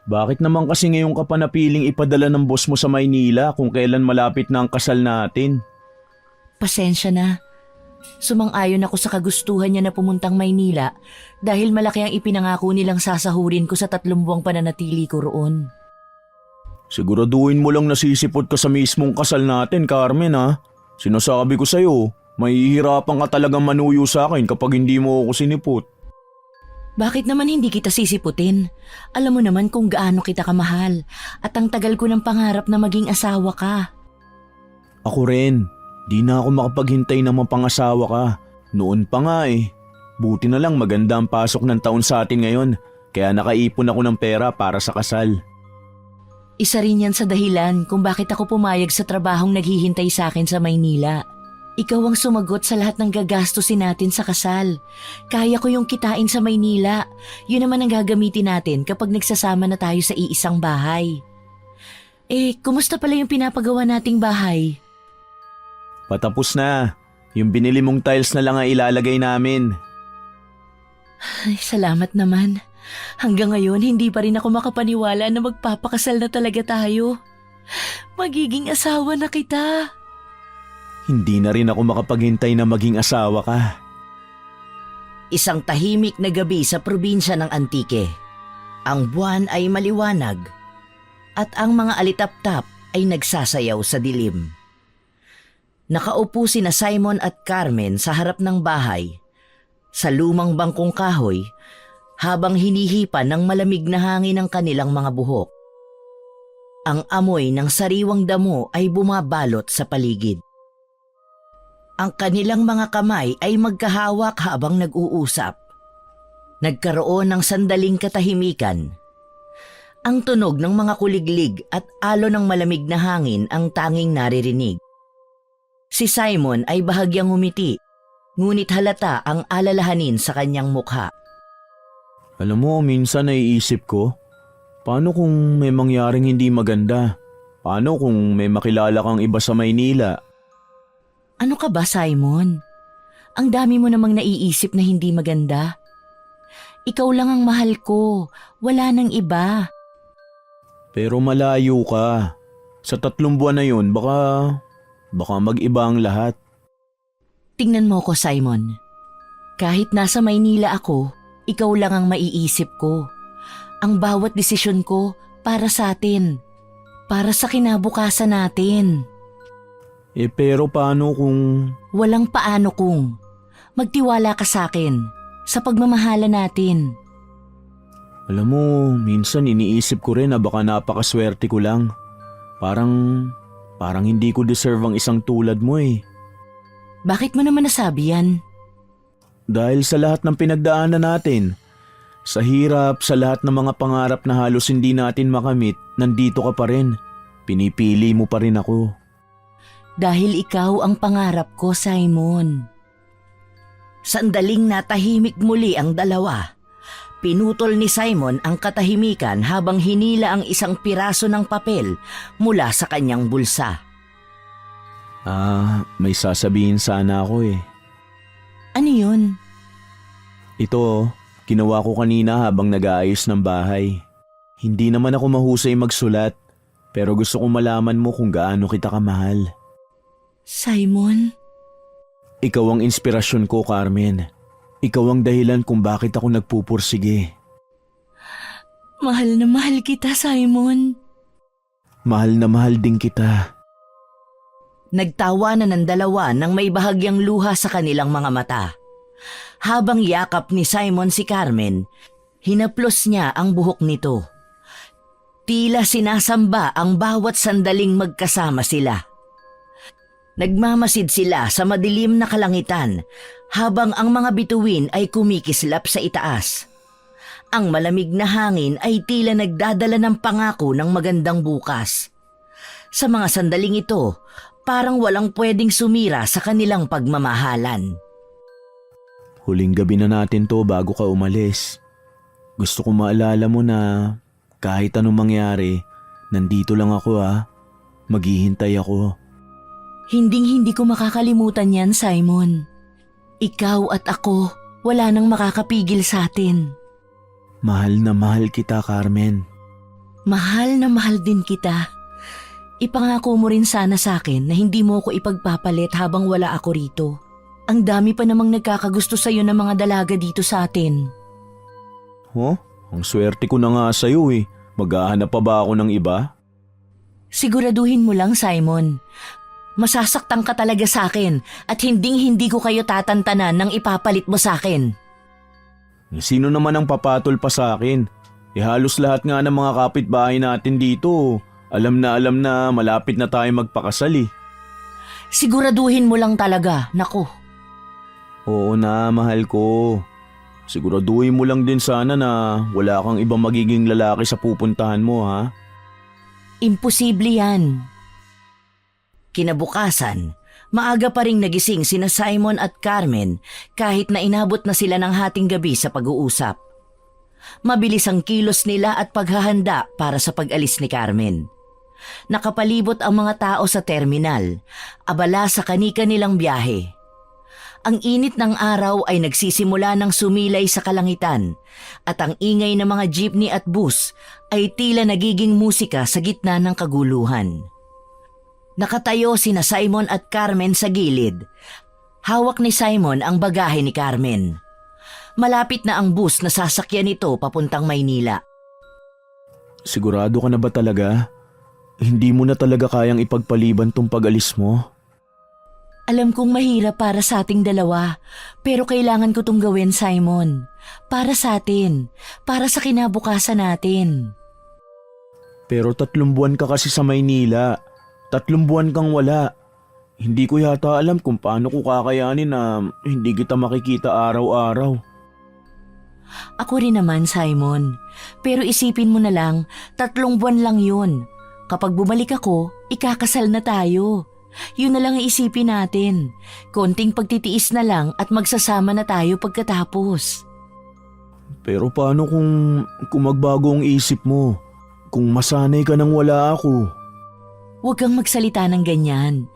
Bakit naman kasi ngayon ka pa napiling ipadala ng boss mo sa Maynila kung kailan malapit na ang kasal natin? Pasensya na. Sumang-ayon ako sa kagustuhan niya na pumuntang Maynila dahil malaki ang ipinangako nilang sasahurin ko sa 3 buwang pananatili ko roon. Siguraduhin mo lang nasisipot ka sa mismong kasal natin, Carmen ha. Sinasabi ko sa'yo, mahihirapan ka talagang manuyo sa akin kapag hindi mo ako sinipot. Bakit naman hindi kita sisiputin? Alam mo naman kung gaano kita kamahal at ang tagal ko ng pangarap na maging asawa ka. Ako rin, di na ako makapaghintay na mapangasawa ka. Noon pa nga eh. Buti na lang maganda ang pasok ng taon sa atin ngayon, kaya nakaipon ako ng pera para sa kasal. Isa rin yan sa dahilan kung bakit ako pumayag sa trabahong naghihintay sa akin sa Maynila. Ikaw ang sumagot sa lahat ng gagastusin natin sa kasal. Kaya ko yung kitain sa Maynila. Yun naman ang gagamitin natin kapag nagsasama na tayo sa iisang bahay. Kumusta pala yung pinapagawa nating bahay? Patapos na. Yung binili mong tiles na lang ang ilalagay namin. Ay, salamat naman. Hanggang ngayon, hindi pa rin ako makapaniwala na magpapakasal na talaga tayo. Magiging asawa na kita. Hindi na rin ako makapaghintay na maging asawa ka. Isang tahimik na gabi sa probinsya ng Antique. Ang buwan ay maliwanag at ang mga alitap-tap ay nagsasayaw sa dilim. Nakaupo sina Simon at Carmen sa harap ng bahay, sa lumang bangkong kahoy, habang hinihipan ng malamig na hangin ang kanilang mga buhok. Ang amoy ng sariwang damo ay bumabalot sa paligid. Ang kanilang mga kamay ay magkahawak habang nag-uusap. Nagkaroon ng sandaling katahimikan. Ang tunog ng mga kuliglig at alo ng malamig na hangin ang tanging naririnig. Si Simon ay bahagyang ngumiti, ngunit halata ang alalahanin sa kanyang mukha. Alam mo, minsan naiisip ko, paano kung may mangyaring hindi maganda? Paano kung may makilala kang iba sa Maynila? Ano ka ba, Simon? Ang dami mo namang naiisip na hindi maganda. Ikaw lang ang mahal ko, wala nang iba. Pero malayo ka. Sa 3 buwan na yun, baka mag-iba ang lahat. Tingnan mo ko, Simon. Kahit nasa Maynila ako, ikaw lang ang maiisip ko. Ang bawat desisyon ko para sa atin. Para sa kinabukasan natin. Pero paano kung... Walang paano kung. Magtiwala ka sa akin. Sa pagmamahala natin. Alam mo, minsan iniisip ko rin na baka napakaswerte ko lang. Parang hindi ko deserve ang isang tulad mo eh. Bakit mo naman nasabi yan? Dahil sa lahat ng pinagdaanan natin. Sa hirap, sa lahat ng mga pangarap na halos hindi natin makamit, nandito ka pa rin. Pinipili mo pa rin ako. Dahil ikaw ang pangarap ko, Simon. Sandaling natahimik muli ang dalawa. Pinutol ni Simon ang katahimikan habang hinila ang isang piraso ng papel mula sa kanyang bulsa. May sasabihin sana ako eh. Ano yun? Ito, ginawa ko kanina habang nag-aayos ng bahay. Hindi naman ako mahusay magsulat, pero gusto kong malaman mo kung gaano kita kamahal. Simon? Ikaw ang inspirasyon ko, Carmen. Ikaw ang dahilan kung bakit ako nagpupursige. Mahal na mahal kita, Simon. Mahal na mahal din kita. Nagtawanan ng dalawa nang may bahagyang luha sa kanilang mga mata. Habang yakap ni Simon si Carmen, hinaplos niya ang buhok nito. Tila sinasamba ang bawat sandaling magkasama sila. Nagmamasid sila sa madilim na kalangitan habang ang mga bituin ay kumikislap sa itaas. Ang malamig na hangin ay tila nagdadala ng pangako ng magandang bukas. Sa mga sandaling ito, parang walang pwedeng sumira sa kanilang pagmamahalan. Huling gabi na natin to bago ka umalis. Gusto ko maalala mo na kahit anong mangyari, nandito lang ako ha. Maghihintay ako. Hinding-hindi ko makakalimutan yan, Simon. Ikaw at ako, wala nang makakapigil sa atin. Mahal na mahal kita, Carmen. Mahal na mahal din kita. Ipangako mo rin sana sa akin na hindi mo ko ipagpapalit habang wala ako rito. Ang dami pa namang nagkakagusto sa'yo ng mga dalaga dito sa atin. Oh, ang swerte ko na nga sa'yo eh. Maghahanap pa ba ako ng iba? Siguraduhin mo lang, Simon. Masasaktan ka talaga sa akin at hinding-hindi ko kayo tatantanan nang ipapalit mo sa akin. Sino naman ang papatol pa sa akin? Halos lahat nga ng mga kapitbahay natin dito. Alam na malapit na tayo magpakasal eh. Siguraduhin mo lang talaga, naku. Oo na, mahal ko. Siguraduhin mo lang din sana na wala kang ibang magiging lalaki sa pupuntahan mo, ha? Imposible yan. Kinabukasan, maaga pa ring nagising sina Simon at Carmen kahit na inabot na sila ng hating gabi sa pag-uusap. Mabilis ang kilos nila at paghahanda para sa pag-alis ni Carmen. Nakapalibot ang mga tao sa terminal, abala sa kani-kanilang biyahe. Ang init ng araw ay nagsisimula ng sumilay sa kalangitan at ang ingay ng mga jeepney at bus ay tila nagiging musika sa gitna ng kaguluhan. Nakatayo sina Simon at Carmen sa gilid. Hawak ni Simon ang bagahe ni Carmen. Malapit na ang bus na sasakyan nito papuntang Maynila. Sigurado ka na ba talaga? Hindi mo na talaga kayang ipagpaliban tong pag-alis mo? Alam kong mahirap para sa ating dalawa, pero kailangan ko tong gawin, Simon. Para sa atin, para sa kinabukasan natin. Pero 3 buwan ka kasi sa Maynila. 3 buwan kang wala. Hindi ko yata alam kung paano ko kakayanin na hindi kita makikita araw-araw. Ako rin naman, Simon. Pero isipin mo na lang, 3 buwan lang yun. Kapag bumalik ako, ikakasal na tayo. Yun na lang ang isipin natin. Konting pagtitiis na lang at magsasama na tayo pagkatapos. Pero paano kung magbago ang isip mo? Kung masanay ka nang wala ako? Huwag kang magsalita ng ganyan.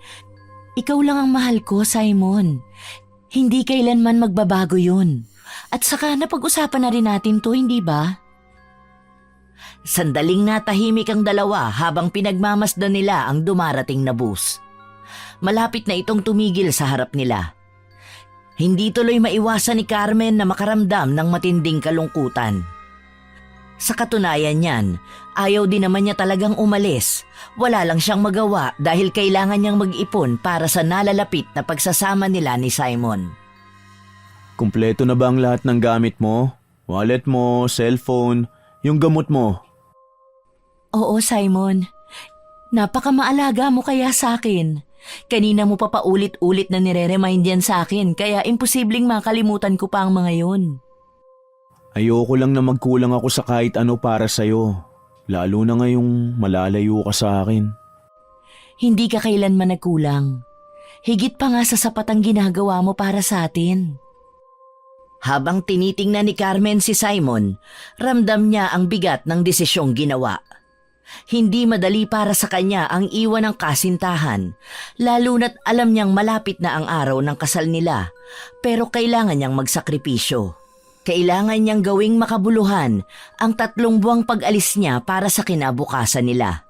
Ikaw lang ang mahal ko, Simon. Hindi kailanman magbabago yun. At saka napag-usapan na rin natin to, hindi ba? Sandaling natahimik ang dalawa habang pinagmamasdan nila ang dumarating na bus. Malapit na itong tumigil sa harap nila. Hindi tuloy maiwasan ni Carmen na makaramdam ng matinding kalungkutan. Sa katunayan niyan, ayaw din naman niya talagang umalis. Wala lang siyang magawa dahil kailangan niyang mag-ipon para sa nalalapit na pagsasama nila ni Simon. Kumpleto na ba ang lahat ng gamit mo? Wallet mo, cellphone, yung gamot mo? Oo, Simon. Napakamaalaga mo kaya sa akin. Kanina mo pa paulit-ulit na nire-remind yan sa akin kaya imposibleng makalimutan ko pa ang mga yun. Ayoko lang na magkulang ako sa kahit ano para sa'yo. Lalo na ngayong malalayo ka sa akin. Hindi ka kailanman nagkulang. Higit pa nga sa sapat ang ginagawa mo para sa atin. Habang tinitingnan ni Carmen si Simon, ramdam niya ang bigat ng desisyong ginawa. Hindi madali para sa kanya ang iwan ng kasintahan, lalo na't alam niyang malapit na ang araw ng kasal nila, pero kailangan niyang magsakripisyo. Kailangan niyang gawing makabuluhan ang 3 buwang pag-alis niya para sa kinabukasan nila.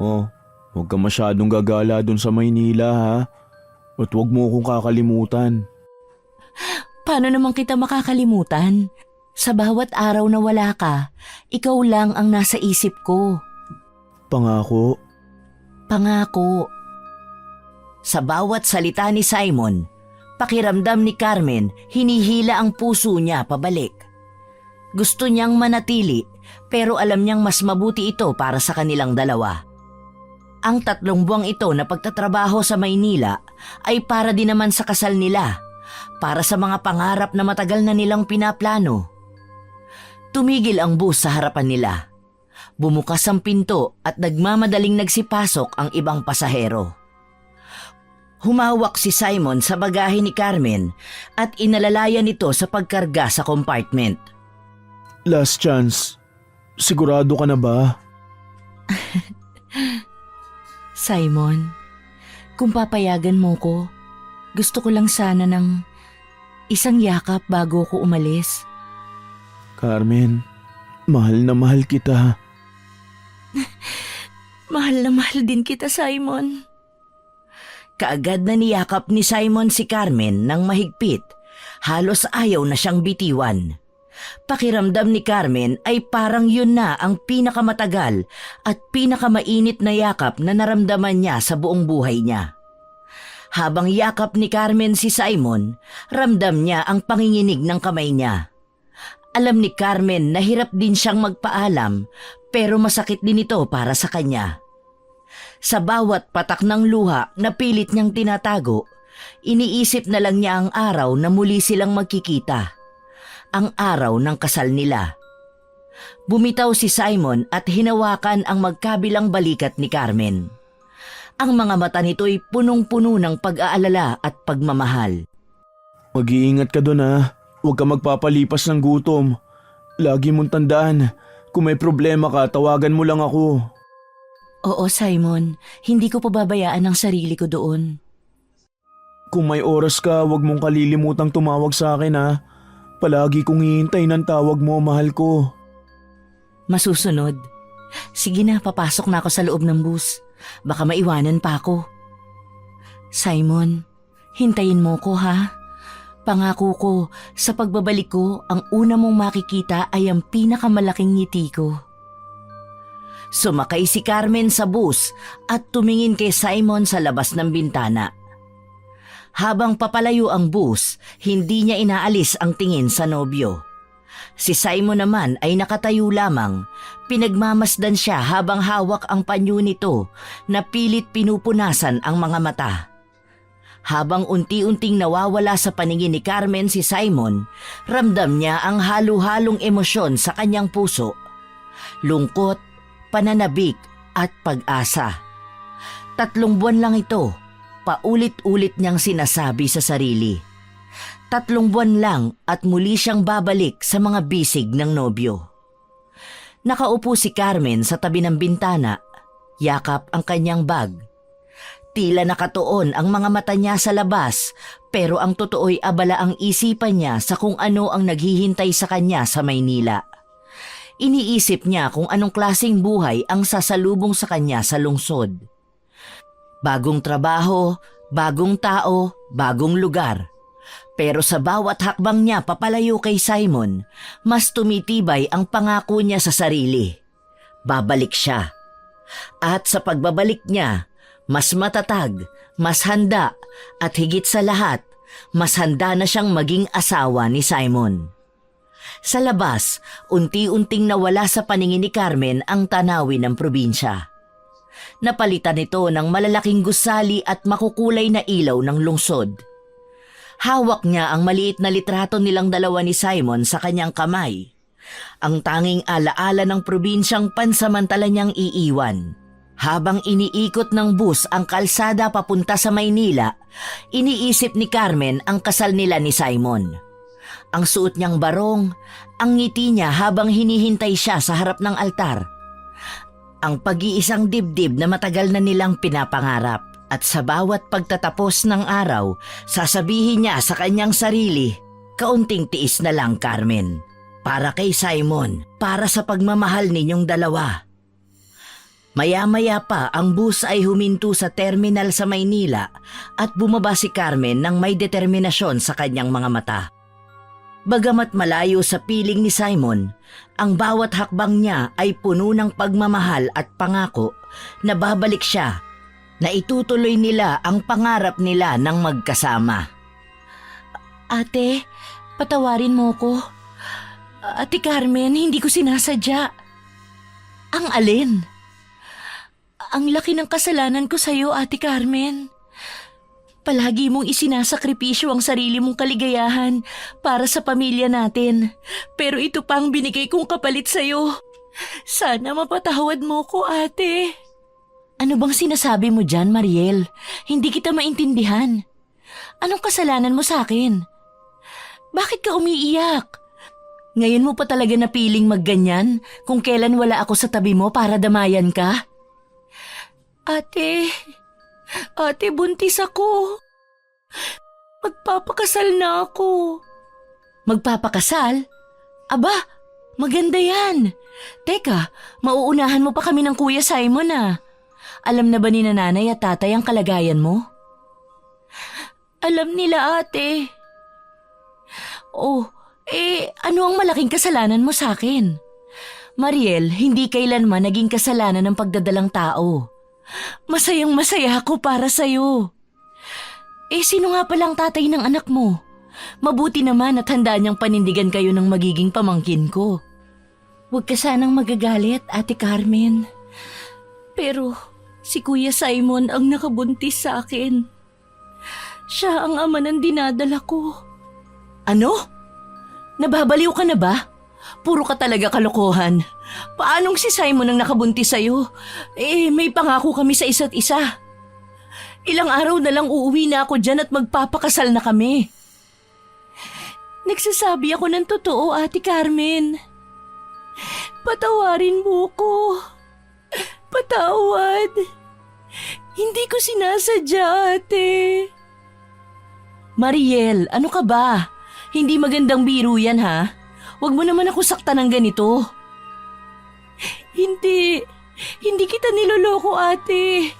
Oh, huwag ka masyadong gagala dun sa Maynila ha. At huwag mo akong kakalimutan. Paano naman kita makakalimutan? Sa bawat araw na wala ka, ikaw lang ang nasa isip ko. Pangako. Pangako. Sa bawat salita ni Simon, pakiramdam ni Carmen, hinihila ang puso niya pabalik. Gusto niyang manatili, pero alam niyang mas mabuti ito para sa kanilang dalawa. Ang 3 buwang ito na pagtatrabaho sa Maynila ay para din naman sa kasal nila, para sa mga pangarap na matagal na nilang pinaplano. Tumigil ang bus sa harapan nila. Bumukas ang pinto at nagmamadaling nagsipasok ang ibang pasahero. Humawak si Simon sa bagahe ni Carmen at inalalayan nito sa pagkarga sa compartment. Last chance. Sigurado ka na ba? Simon, kung papayagan mo ko, gusto ko lang sana ng isang yakap bago ko umalis. Carmen, mahal na mahal kita. Mahal na mahal din kita, Simon. Kaagad na niyakap ni Simon si Carmen ng mahigpit. Halos ayaw na siyang bitiwan. Pakiramdam ni Carmen ay parang yun na ang pinakamatagal at pinakamainit na yakap na naramdaman niya sa buong buhay niya. Habang yakap ni Carmen si Simon, ramdam niya ang panginginig ng kamay niya. Alam ni Carmen na hirap din siyang magpaalam pero masakit din ito para sa kanya. Sa bawat patak ng luha na pilit niyang tinatago, iniisip na lang niya ang araw na muli silang magkikita. Ang araw ng kasal nila. Bumitaw si Simon at hinawakan ang magkabilang balikat ni Carmen. Ang mga mata nito'y punong-puno ng pag-aalala at pagmamahal. Mag-iingat ka doon ha. Huwag ka magpapalipas ng gutom. Lagi mong tandaan, kung may problema ka, tawagan mo lang ako. Oo, Simon. Hindi ko pababayaan ang sarili ko doon. Kung may oras ka, huwag mong kalilimutang tumawag sa akin ha. Palagi kong hihintay ng tawag mo, mahal ko. Masusunod. Sige na, papasok na ako sa loob ng bus. Baka maiwanan pa ako. Simon, hintayin mo ko ha. Pangako ko, sa pagbabalik ko, ang una mong makikita ay ang pinakamalaking ngiti ko. Sumakay si Carmen sa bus at tumingin kay Simon sa labas ng bintana. Habang papalayo ang bus, hindi niya inaalis ang tingin sa nobyo. Si Simon naman ay nakatayo lamang, pinagmamasdan siya habang hawak ang panyo nito na pilit pinupunasan ang mga mata. Habang unti-unting nawawala sa paningin ni Carmen si Simon, ramdam niya ang halo-halong emosyon sa kanyang puso. Lungkot, pananabik at pag-asa. 3 buwan lang ito, paulit-ulit niyang sinasabi sa sarili. 3 buwan lang at muli siyang babalik sa mga bisig ng nobyo. Nakaupo si Carmen sa tabi ng bintana, yakap ang kanyang bag. Tila nakatuon ang mga mata niya sa labas pero ang totoo'y abala ang isipan niya sa kung ano ang naghihintay sa kanya sa Maynila. Iniisip niya kung anong klaseng buhay ang sasalubong sa kanya sa lungsod. Bagong trabaho, bagong tao, bagong lugar. Pero sa bawat hakbang niya papalayo kay Simon, mas tumitibay ang pangako niya sa sarili. Babalik siya. At sa pagbabalik niya, mas matatag, mas handa, at higit sa lahat, mas handa na siyang maging asawa ni Simon. Sa labas, unti-unting nawala sa paningin ni Carmen ang tanawin ng probinsya. Napalitan ito ng malalaking gusali at makukulay na ilaw ng lungsod. Hawak niya ang maliit na litrato nilang dalawa ni Simon sa kanyang kamay. Ang tanging alaala ng probinsyang pansamantala niyang iiwan. Habang iniikot ng bus ang kalsada papunta sa Maynila, iniisip ni Carmen ang kasal nila ni Simon. Ang suot niyang barong, ang ngiti niya habang hinihintay siya sa harap ng altar. Ang pag-iisang dibdib na matagal na nilang pinapangarap at sa bawat pagtatapos ng araw, sasabihin niya sa kanyang sarili, kaunting tiis na lang, Carmen. Para kay Simon, para sa pagmamahal ninyong dalawa. Maya-maya pa ang bus ay huminto sa terminal sa Maynila at bumaba si Carmen ng may determinasyon sa kanyang mga mata. Bagamat malayo sa piling ni Simon, ang bawat hakbang niya ay puno ng pagmamahal at pangako na babalik siya, na itutuloy nila ang pangarap nila ng magkasama. Ate, patawarin mo ko. Ate Carmen, hindi ko sinasadya. Ang alin? Ang laki ng kasalanan ko sa'yo, Ate Carmen. Palagi mong isinasakripisyo ang sarili mong kaligayahan para sa pamilya natin. Pero ito pa ang binigay kong kapalit sa'yo. Sana mapatawad mo ko, ate. Ano bang sinasabi mo dyan, Mariel? Hindi kita maintindihan. Anong kasalanan mo sa akin? Bakit ka umiiyak? Ngayon mo pa talaga napiling magganyan kung kailan wala ako sa tabi mo para damayan ka? Ate, buntis ako. Magpapakasal na ako. Magpapakasal? Aba, maganda yan. Teka, mauunahan mo pa kami ng Kuya Simon ah. Alam na ba ni nanay at tatay ang kalagayan mo? Alam nila, ate. Oh, ano ang malaking kasalanan mo sa akin? Mariel, hindi kailanman naging kasalanan ng pagdadalang tao. Masayang masaya ako para sa'yo. Sino nga palang tatay ng anak mo? Mabuti naman at handa niyang panindigan kayo ng magiging pamangkin ko. Huwag ka sanang magagalit, Ate Carmen. Pero si Kuya Simon ang nakabuntis sa akin. Siya ang ama ng dinadala ko. Ano? Nababaliw ka na ba? Puro ka talaga kalokohan. Paanong si Simon ang nakabuntis sa'yo? May pangako kami sa isa't isa. Ilang araw na lang uuwi na ako dyan at magpapakasal na kami. Nagsasabi ako ng totoo, Ate Carmen. Patawarin mo ko. Patawad. Hindi ko sinasadya, ate. Mariel, ano ka ba? Hindi magandang biro yan, ha? Huwag mo naman ako saktan ng ganito. Hindi kita niloloko, ate.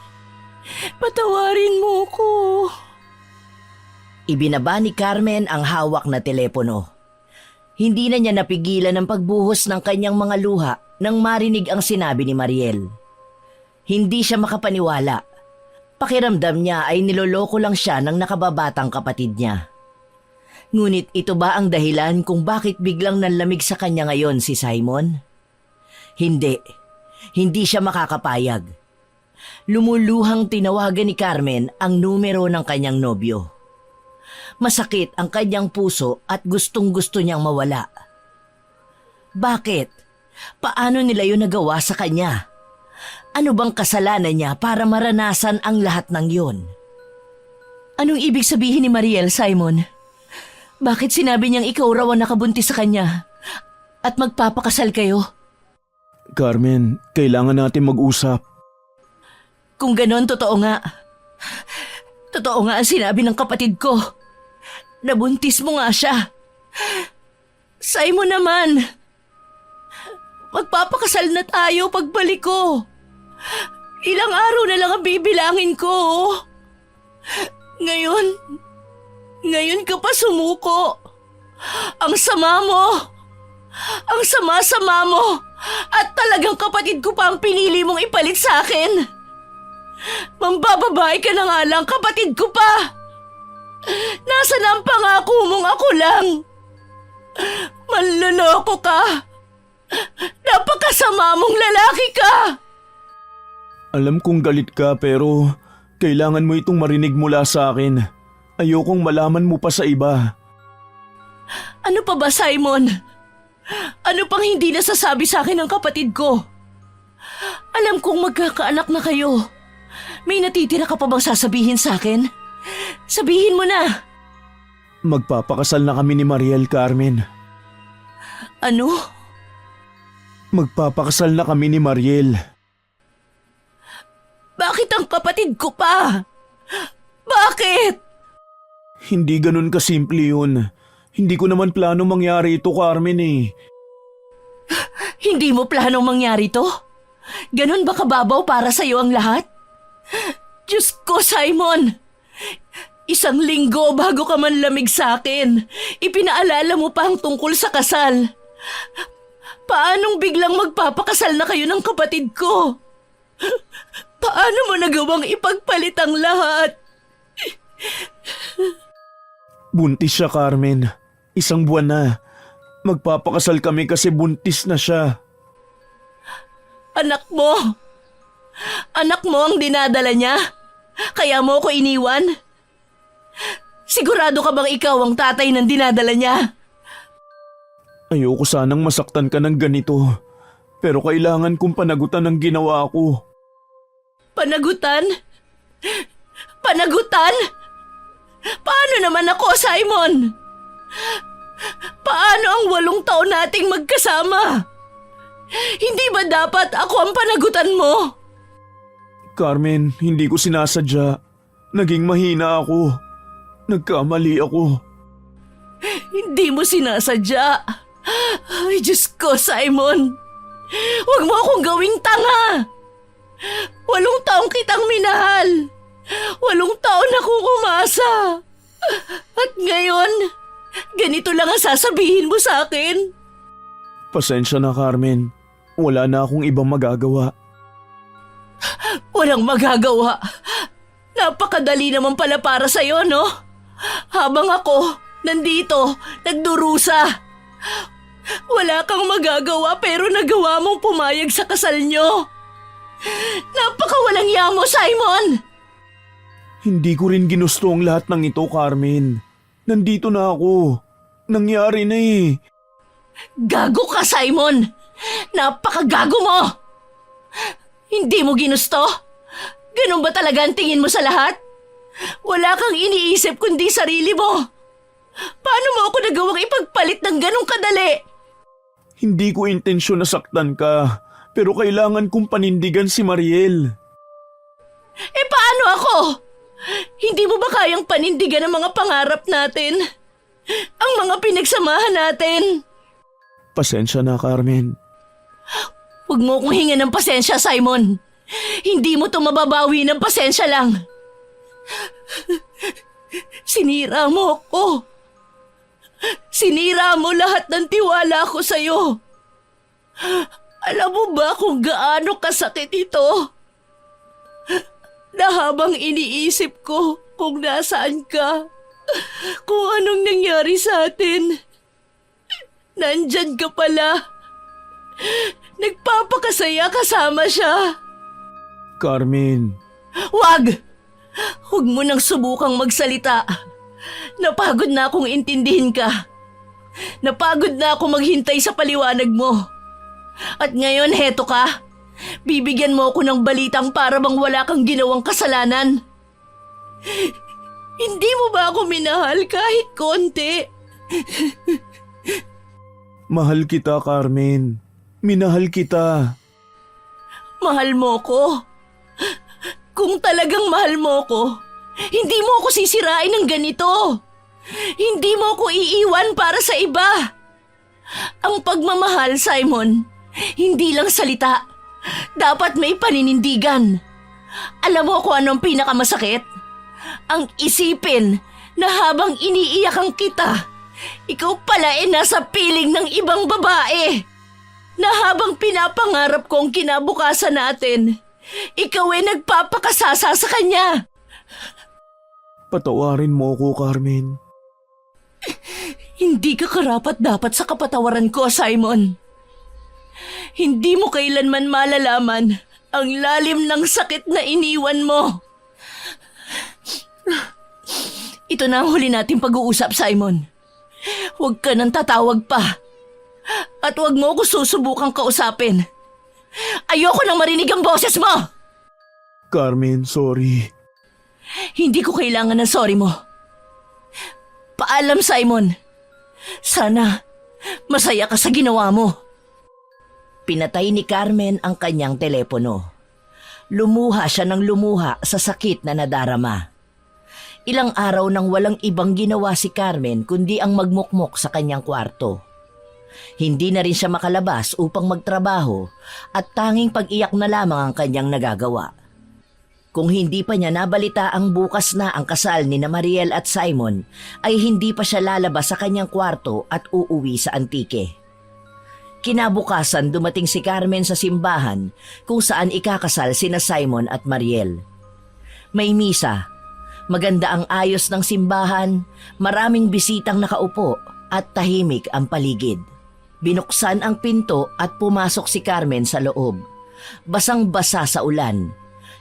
Patawarin mo ko. Ibinaba ni Carmen ang hawak na telepono. Hindi na niya napigilan ang pagbuhos ng kanyang mga luha nang marinig ang sinabi ni Mariel. Hindi siya makapaniwala. Pakiramdam niya ay niloloko lang siya ng nakababatang kapatid niya. Ngunit ito ba ang dahilan kung bakit biglang nanlamig sa kanya ngayon si Simon? Hindi. Hindi siya makakapayag. Lumuluhang tinawagan ni Carmen ang numero ng kanyang nobyo. Masakit ang kanyang puso at gustong-gusto niyang mawala. Bakit? Paano nila yun nagawa sa kanya? Ano bang kasalanan niya para maranasan ang lahat ng yun? Anong ibig sabihin ni Mariel, Simon? Bakit sinabi niyang ikaw raw ang nakabuntis sa kanya? At magpapakasal kayo? Carmen, kailangan natin mag-usap. Kung ganon, totoo nga. Totoo nga ang sinabi ng kapatid ko. Nabuntis mo nga siya. Simon naman. Magpapakasal na tayo pagbalik ko. Ilang araw na lang ang bibilangin ko. Ngayon ka pa sumuko. Ang sama mo. Ang sama-sama mo. At talagang kapatid ko pa ang pinili mong ipalit sa akin. Mambababae ka na nga lang, kapatid ko pa. Nasaan ang pangako mong ako lang? Manloloko ka. Napakasama mong lalaki ka. Alam kong galit ka pero kailangan mo itong marinig mula sa akin. Ayokong malaman mo pa sa iba. Ano pa ba, Simon? Ano pang hindi nasasabi sa akin ng kapatid ko? Alam kong magkakaanak na kayo. May natitira ka pa bang sasabihin sa akin? Sabihin mo na. Magpapakasal na kami ni Mariel, Carmen. Ano? Magpapakasal na kami ni Mariel. Bakit ang kapatid ko pa? Bakit? Hindi ganun kasimple yun. Hindi ko naman plano mangyari ito, Carmen eh. Hindi mo planong mangyari to? Ganun ba kababaw para sa'yo ang lahat? Diyos ko, Simon! 1 linggo bago ka man lamig sa akin, ipinaalala mo pa ang tungkol sa kasal. Paanong biglang magpapakasal na kayo ng kapatid ko? Paano mo nagawang ipagpalit ang lahat? Buntis siya, Carmen. 1 buwan na. Magpapakasal kami kasi buntis na siya. Anak mo? Anak mo ang dinadala niya? Kaya mo ko iniwan? Sigurado ka bang ikaw ang tatay ng dinadala niya? Ayoko sanang masaktan ka ng ganito. Pero kailangan kong panagutan ang ginawa ko. Panagutan? Panagutan? Paano naman ako, Simon? Paano ang 8 taon nating magkasama? Hindi ba dapat ako ang panagutan mo? Carmen, hindi ko sinasadya. Naging mahina ako. Nagkamali ako. Hindi mo sinasadya. Ay, Diyos ko, Simon. Huwag mo akong gawing tanga. 8 taong kitang minahal. 8 taon akong umasa. At ngayon, ganito lang ang sasabihin mo sa akin. Pasensya na, Carmen. Wala na akong ibang magagawa. Walang magagawa. Napakadali naman pala para sa'yo, no? Habang ako, nandito, nagdurusa. Wala kang magagawa pero nagawa mong pumayag sa kasal nyo. Napakawalang yamo, Simon! Hindi ko rin ginusto ang lahat ng ito, Carmen. Nandito na ako. Nangyari na eh. Gago ka, Simon! Napakagago mo! Hindi mo ginusto? Ganun ba talaga ang tingin mo sa lahat? Wala kang iniisip kundi sarili mo. Paano mo ako nagawang ipagpalit ng ganong kadali? Hindi ko intensyon na saktan ka, pero kailangan kong panindigan si Mariel. Eh paano ako? Hindi mo ba kayang panindigan ang mga pangarap natin? Ang mga pinagsamahan natin? Pasensya na, Carmen. Huwag mo akong hingan ng pasensya, Simon. Hindi mo to mababawi ng pasensya lang. Sinira mo ako. Sinira mo lahat ng tiwala ko sa'yo. Alam mo ba kung gaano kasakit ito? Na habang iniisip ko kung nasaan ka, kung anong nangyari sa atin, nandyan ka pala. Nagpapakasaya kasama siya. Carmen. Wag! Huwag mo nang subukang magsalita. Napagod na akong intindihin ka. Napagod na akong maghintay sa paliwanag mo. At ngayon, heto ka. Bibigyan mo ako ng balitang para bang wala kang ginawang kasalanan. Hindi mo ba ako minahal kahit konti? Mahal kita, Carmen. Minahal kita. Mahal mo ko? Kung talagang mahal mo ko, hindi mo ako sisirain ng ganito. Hindi mo ako iiwan para sa iba. Ang pagmamahal, Simon, hindi lang salita. Dapat may paninindigan. Alam mo kung anong pinakamasakit? Ang isipin na habang iniiyakan kita, ikaw pala ay nasa piling ng ibang babae. Na habang pinapangarap ko ang kinabukasan natin, ikaw ay nagpapakasasa sa kanya. Patawarin mo ako, Carmen. Hindi ka karapat-dapat sa kapatawaran ko, Simon. Hindi mo kailanman malalaman ang lalim ng sakit na iniwan mo. Ito na ang huli nating pag-uusap, Simon. Huwag ka nang tatawag pa. At huwag mo ako susubukang kausapin. Ayoko nang marinig ang boses mo! Carmen, sorry. Hindi ko kailangan ng sorry mo. Paalam, Simon. Sana masaya ka sa ginawa mo. Pinatay ni Carmen ang kanyang telepono. Lumuha siya ng lumuha sa sakit na nadarama. Ilang araw nang walang ibang ginawa si Carmen kundi ang magmukmok sa kanyang kwarto. Hindi na rin siya makalabas upang magtrabaho at tanging pag-iyak na lamang ang kanyang nagagawa. Kung hindi pa niya nabalita ang bukas na ang kasal ni na Mariel at Simon, ay hindi pa siya lalabas sa kanyang kwarto at uuwi sa Antique. Kinabukasan dumating si Carmen sa simbahan kung saan ikakasal sina Simon at Mariel. May misa, maganda ang ayos ng simbahan, maraming bisitang nakaupo at tahimik ang paligid. Binuksan ang pinto at pumasok si Carmen sa loob. Basang-basa sa ulan.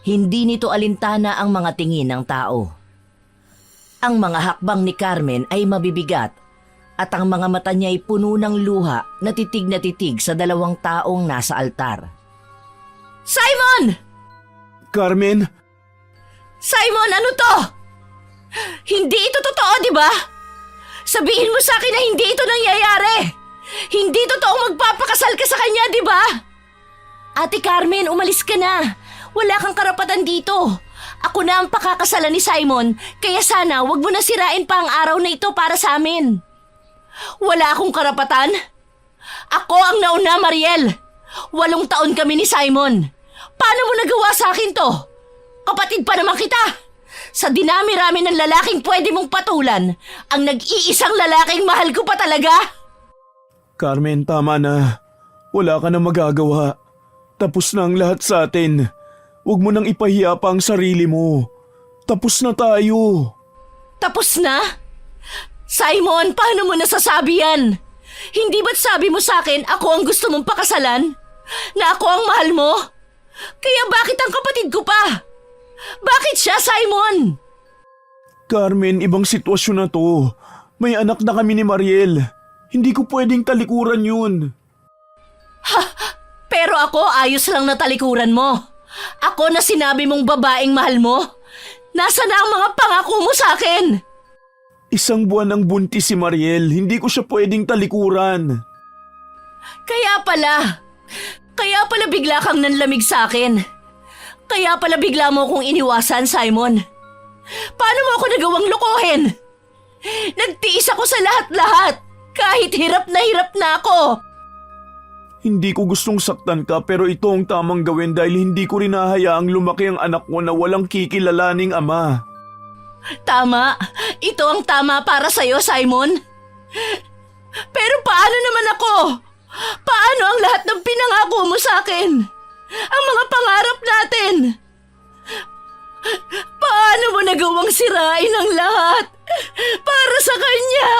Hindi nito alintana ang mga tingin ng tao. Ang mga hakbang ni Carmen ay mabibigat at ang mga mata niya ay puno ng luha na titig sa 2 taong nasa altar. Simon! Carmen! Simon, ano to? Hindi ito totoo, di ba? Sabihin mo sa akin na hindi ito nangyayari. Hindi totoong magpapakasal ka sa kanya, di ba? Ate Carmen, umalis ka na. Wala kang karapatan dito. Ako na ang pakakasalan ni Simon, kaya sana wag mo na sirain pa ang araw na ito para sa amin. Wala akong karapatan? Ako ang nauna, Mariel. 8 taon kami ni Simon. Paano mo nagawa sa akin to? Kapatid pa naman kita! Sa dinami-rami ng lalaking pwede mong patulan, ang nag-iisang lalaking mahal ko pa talaga! Carmen, tama na. Wala ka na magagawa. Tapos na ang lahat sa atin. Huwag mo nang ipahiya pa ang sarili mo. Tapos na tayo. Tapos na? Simon, paano mo nasasabi yan? Hindi ba't sabi mo sa akin ako ang gusto mong pakasalan? Na ako ang mahal mo? Kaya bakit ang kapatid ko pa? Bakit siya, Simon? Carmen, ibang sitwasyon na to. May anak na kami ni Mariel. Hindi ko pwedeng talikuran yun. Pero ako ayos lang na talikuran mo. Ako na sinabi mong babaeng mahal mo. Nasaan na ang mga pangako mo sa akin? Isang buwan ang buntis si Mariel. Hindi ko siya pwedeng talikuran. Kaya pala bigla kang nanlamig sa akin. Kaya pala bigla mo akong iniwasan, Simon. Paano mo ako nagawang lokohin? Nagtiis ako sa lahat-lahat, kahit hirap na ako. Hindi ko gustong saktan ka pero ito ang tamang gawin dahil hindi ko rin hahayaang lumaki ang anak ko na walang kikilalaning ama. Tama, ito ang tama para sa'yo, Simon. Pero paano naman ako? Paano ang lahat ng pinangako mo sa akin? Ang mga pangarap natin? Paano mo nagawang sirain ang lahat para sa kanya?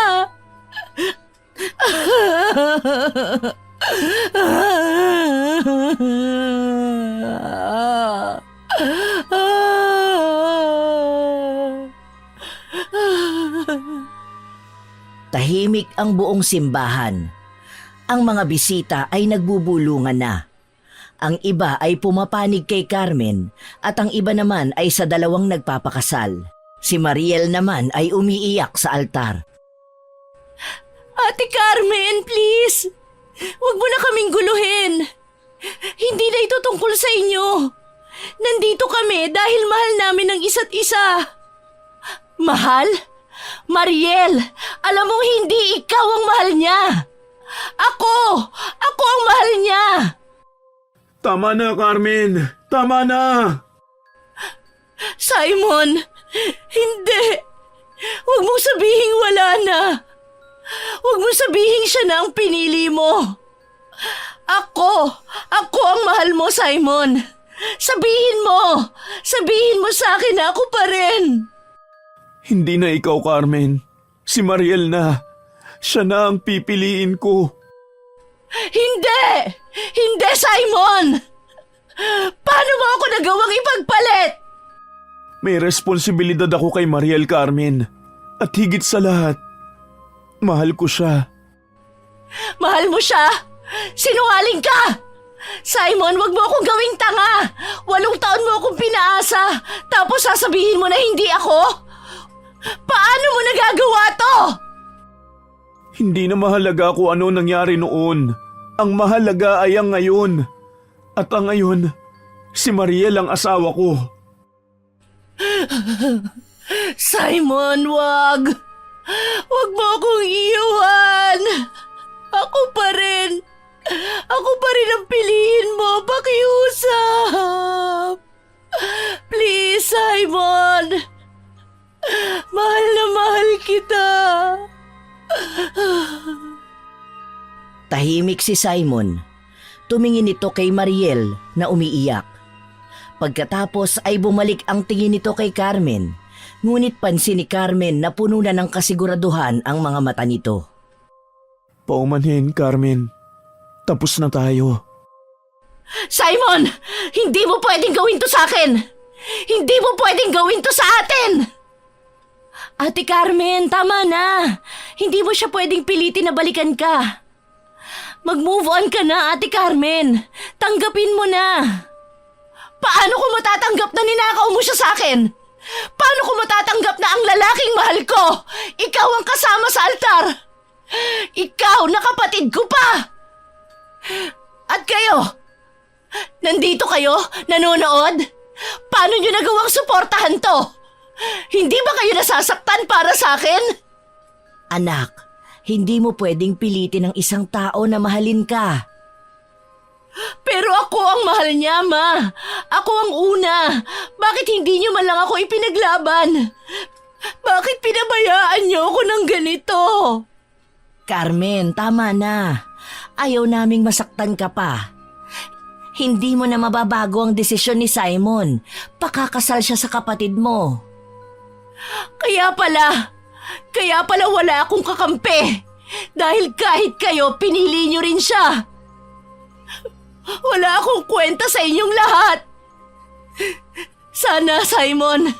Tahimik ang buong simbahan. Ang mga bisita ay nagbubulungan na. Ang iba ay pumapanig kay Carmen at ang iba naman ay sa dalawang nagpapakasal. Si Mariel naman ay umiiyak sa altar. Ate Carmen, please! Huwag mo na kaming guluhin. Hindi na ito tungkol sa inyo. Nandito kami dahil mahal namin ang isa't isa. Mahal? Mariel, alam mo hindi ikaw ang mahal niya. Ako ang mahal niya. Tama na, Carmen. Tama na. Simon, hindi. Huwag mong sabihin wala na. Huwag mong sabihin siya na ang pinili mo. Ako ang mahal mo, Simon. Sabihin mo sa akin na ako pa rin. Hindi na ikaw, Carmen. Si Mariel na. Siya na ang pipiliin ko. Hindi, Simon. Paano mo ako nagawang ipagpalit? May responsibilidad ako kay Mariel, Carmen. At higit sa lahat, mahal ko siya. Mahal mo siya? Sinungaling ka! Simon, wag mo akong gawing tanga! 8 taon mo akong pinaasa, tapos sasabihin mo na hindi ako? Paano mo nagagawa to? Hindi na mahalaga kung ano nangyari noon. Ang mahalaga ay ang ngayon. At ang ngayon, si Mariel ang asawa ko. Simon, wag! Wag mo akong iiwan! Ako pa rin ang piliin mo, pakiusap! Please, Simon! Mahal na mahal kita! Tahimik si Simon. Tumingin ito kay Mariel na umiiyak. Pagkatapos ay bumalik ang tingin nito kay Carmen. Ngunit pansin ni Carmen na puno na ng kasiguraduhan ang mga mata nito. Paumanhin, Carmen. Tapos na tayo. Simon! Hindi mo pwedeng gawin to sa akin! Hindi mo pwedeng gawin to sa atin! Ate Carmen, tama na. Hindi mo siya pwedeng pilitin na balikan ka. Mag-move on ka na, Ate Carmen. Tanggapin mo na. Paano ko matatanggap na ninakaw mo siya sa akin? Paano ko matatanggap na ang lalaking mahal ko, ikaw ang kasama sa altar? Ikaw na kapatid ko pa! At kayo? Nandito kayo? Nanonood? Paano nyo nagawang suportahan to? Hindi ba kayo nasasaktan para sa akin? Anak, hindi mo pwedeng pilitin ang isang tao na mahalin ka. Pero Ako ang mahal niya, Ma. Ako ang una. Bakit hindi niyo man lang ako ipinaglaban? Bakit pinabayaan niyo ako ng ganito? Carmen, tama na. Ayaw naming masaktan ka pa. Hindi mo na mababago ang desisyon ni Simon. Pakakasal siya sa kapatid mo. Kaya pala wala akong kakampi. Dahil kahit kayo, pinili niyo rin siya. Wala akong kwenta sa inyong lahat. Sana, Simon,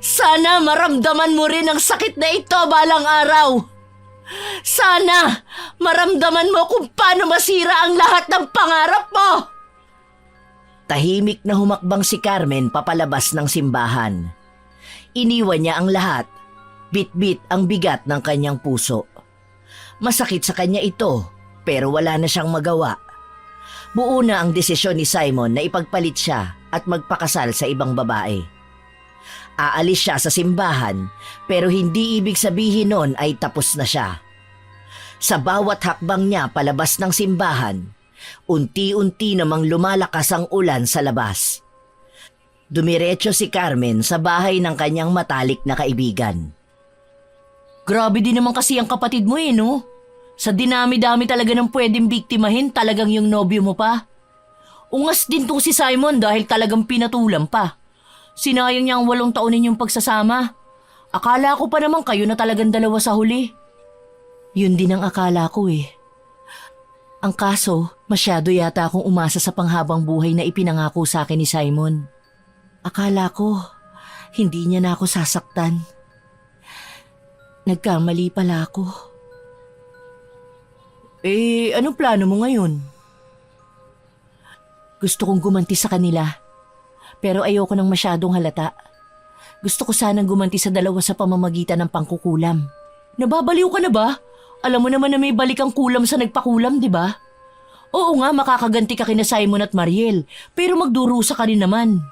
sana maramdaman mo rin ang sakit na ito balang araw. Sana maramdaman mo kung paano masira ang lahat ng pangarap mo. Tahimik na humakbang si Carmen papalabas ng simbahan. Iniwan niya ang lahat. Bit-bit ang bigat ng kanyang puso. Masakit sa kanya ito, pero wala na siyang magawa. Buo na ang desisyon ni Simon na ipagpalit siya at magpakasal sa ibang babae. Aalis siya sa simbahan, pero hindi ibig sabihin nun ay tapos na siya. Sa bawat hakbang niya palabas ng simbahan, unti-unti namang lumalakas ang ulan sa labas. Dumiretso si Carmen sa bahay ng kanyang matalik na kaibigan. Grabe din naman kasi ang kapatid mo no? Sa dinami-dami talaga ng pwedeng biktimahin, talagang yung nobyo mo pa. Ungas din tong si Simon dahil talagang pinatulan pa. Sinayang niya ang 8 taon ninyong pagsasama. Akala ko pa naman kayo na talagang dalawa sa huli. Yun din ang akala ko Ang kaso, masyado yata akong umasa sa panghabang buhay na ipinangako sa akin ni Simon. Akala ko, hindi niya na ako sasaktan. Nagkamali pala ako. Anong plano mo ngayon? Gusto kong gumanti sa kanila, pero ayoko nang masyadong halata. Gusto ko sanang gumanti sa dalawa sa pamamagitan ng pangkukulam. Nababaliw ka na ba? Alam mo naman na may balik ang kulam sa nagpakulam, di ba? Oo nga, makakaganti ka kina Simon at Mariel, pero magdurusa ka rin naman.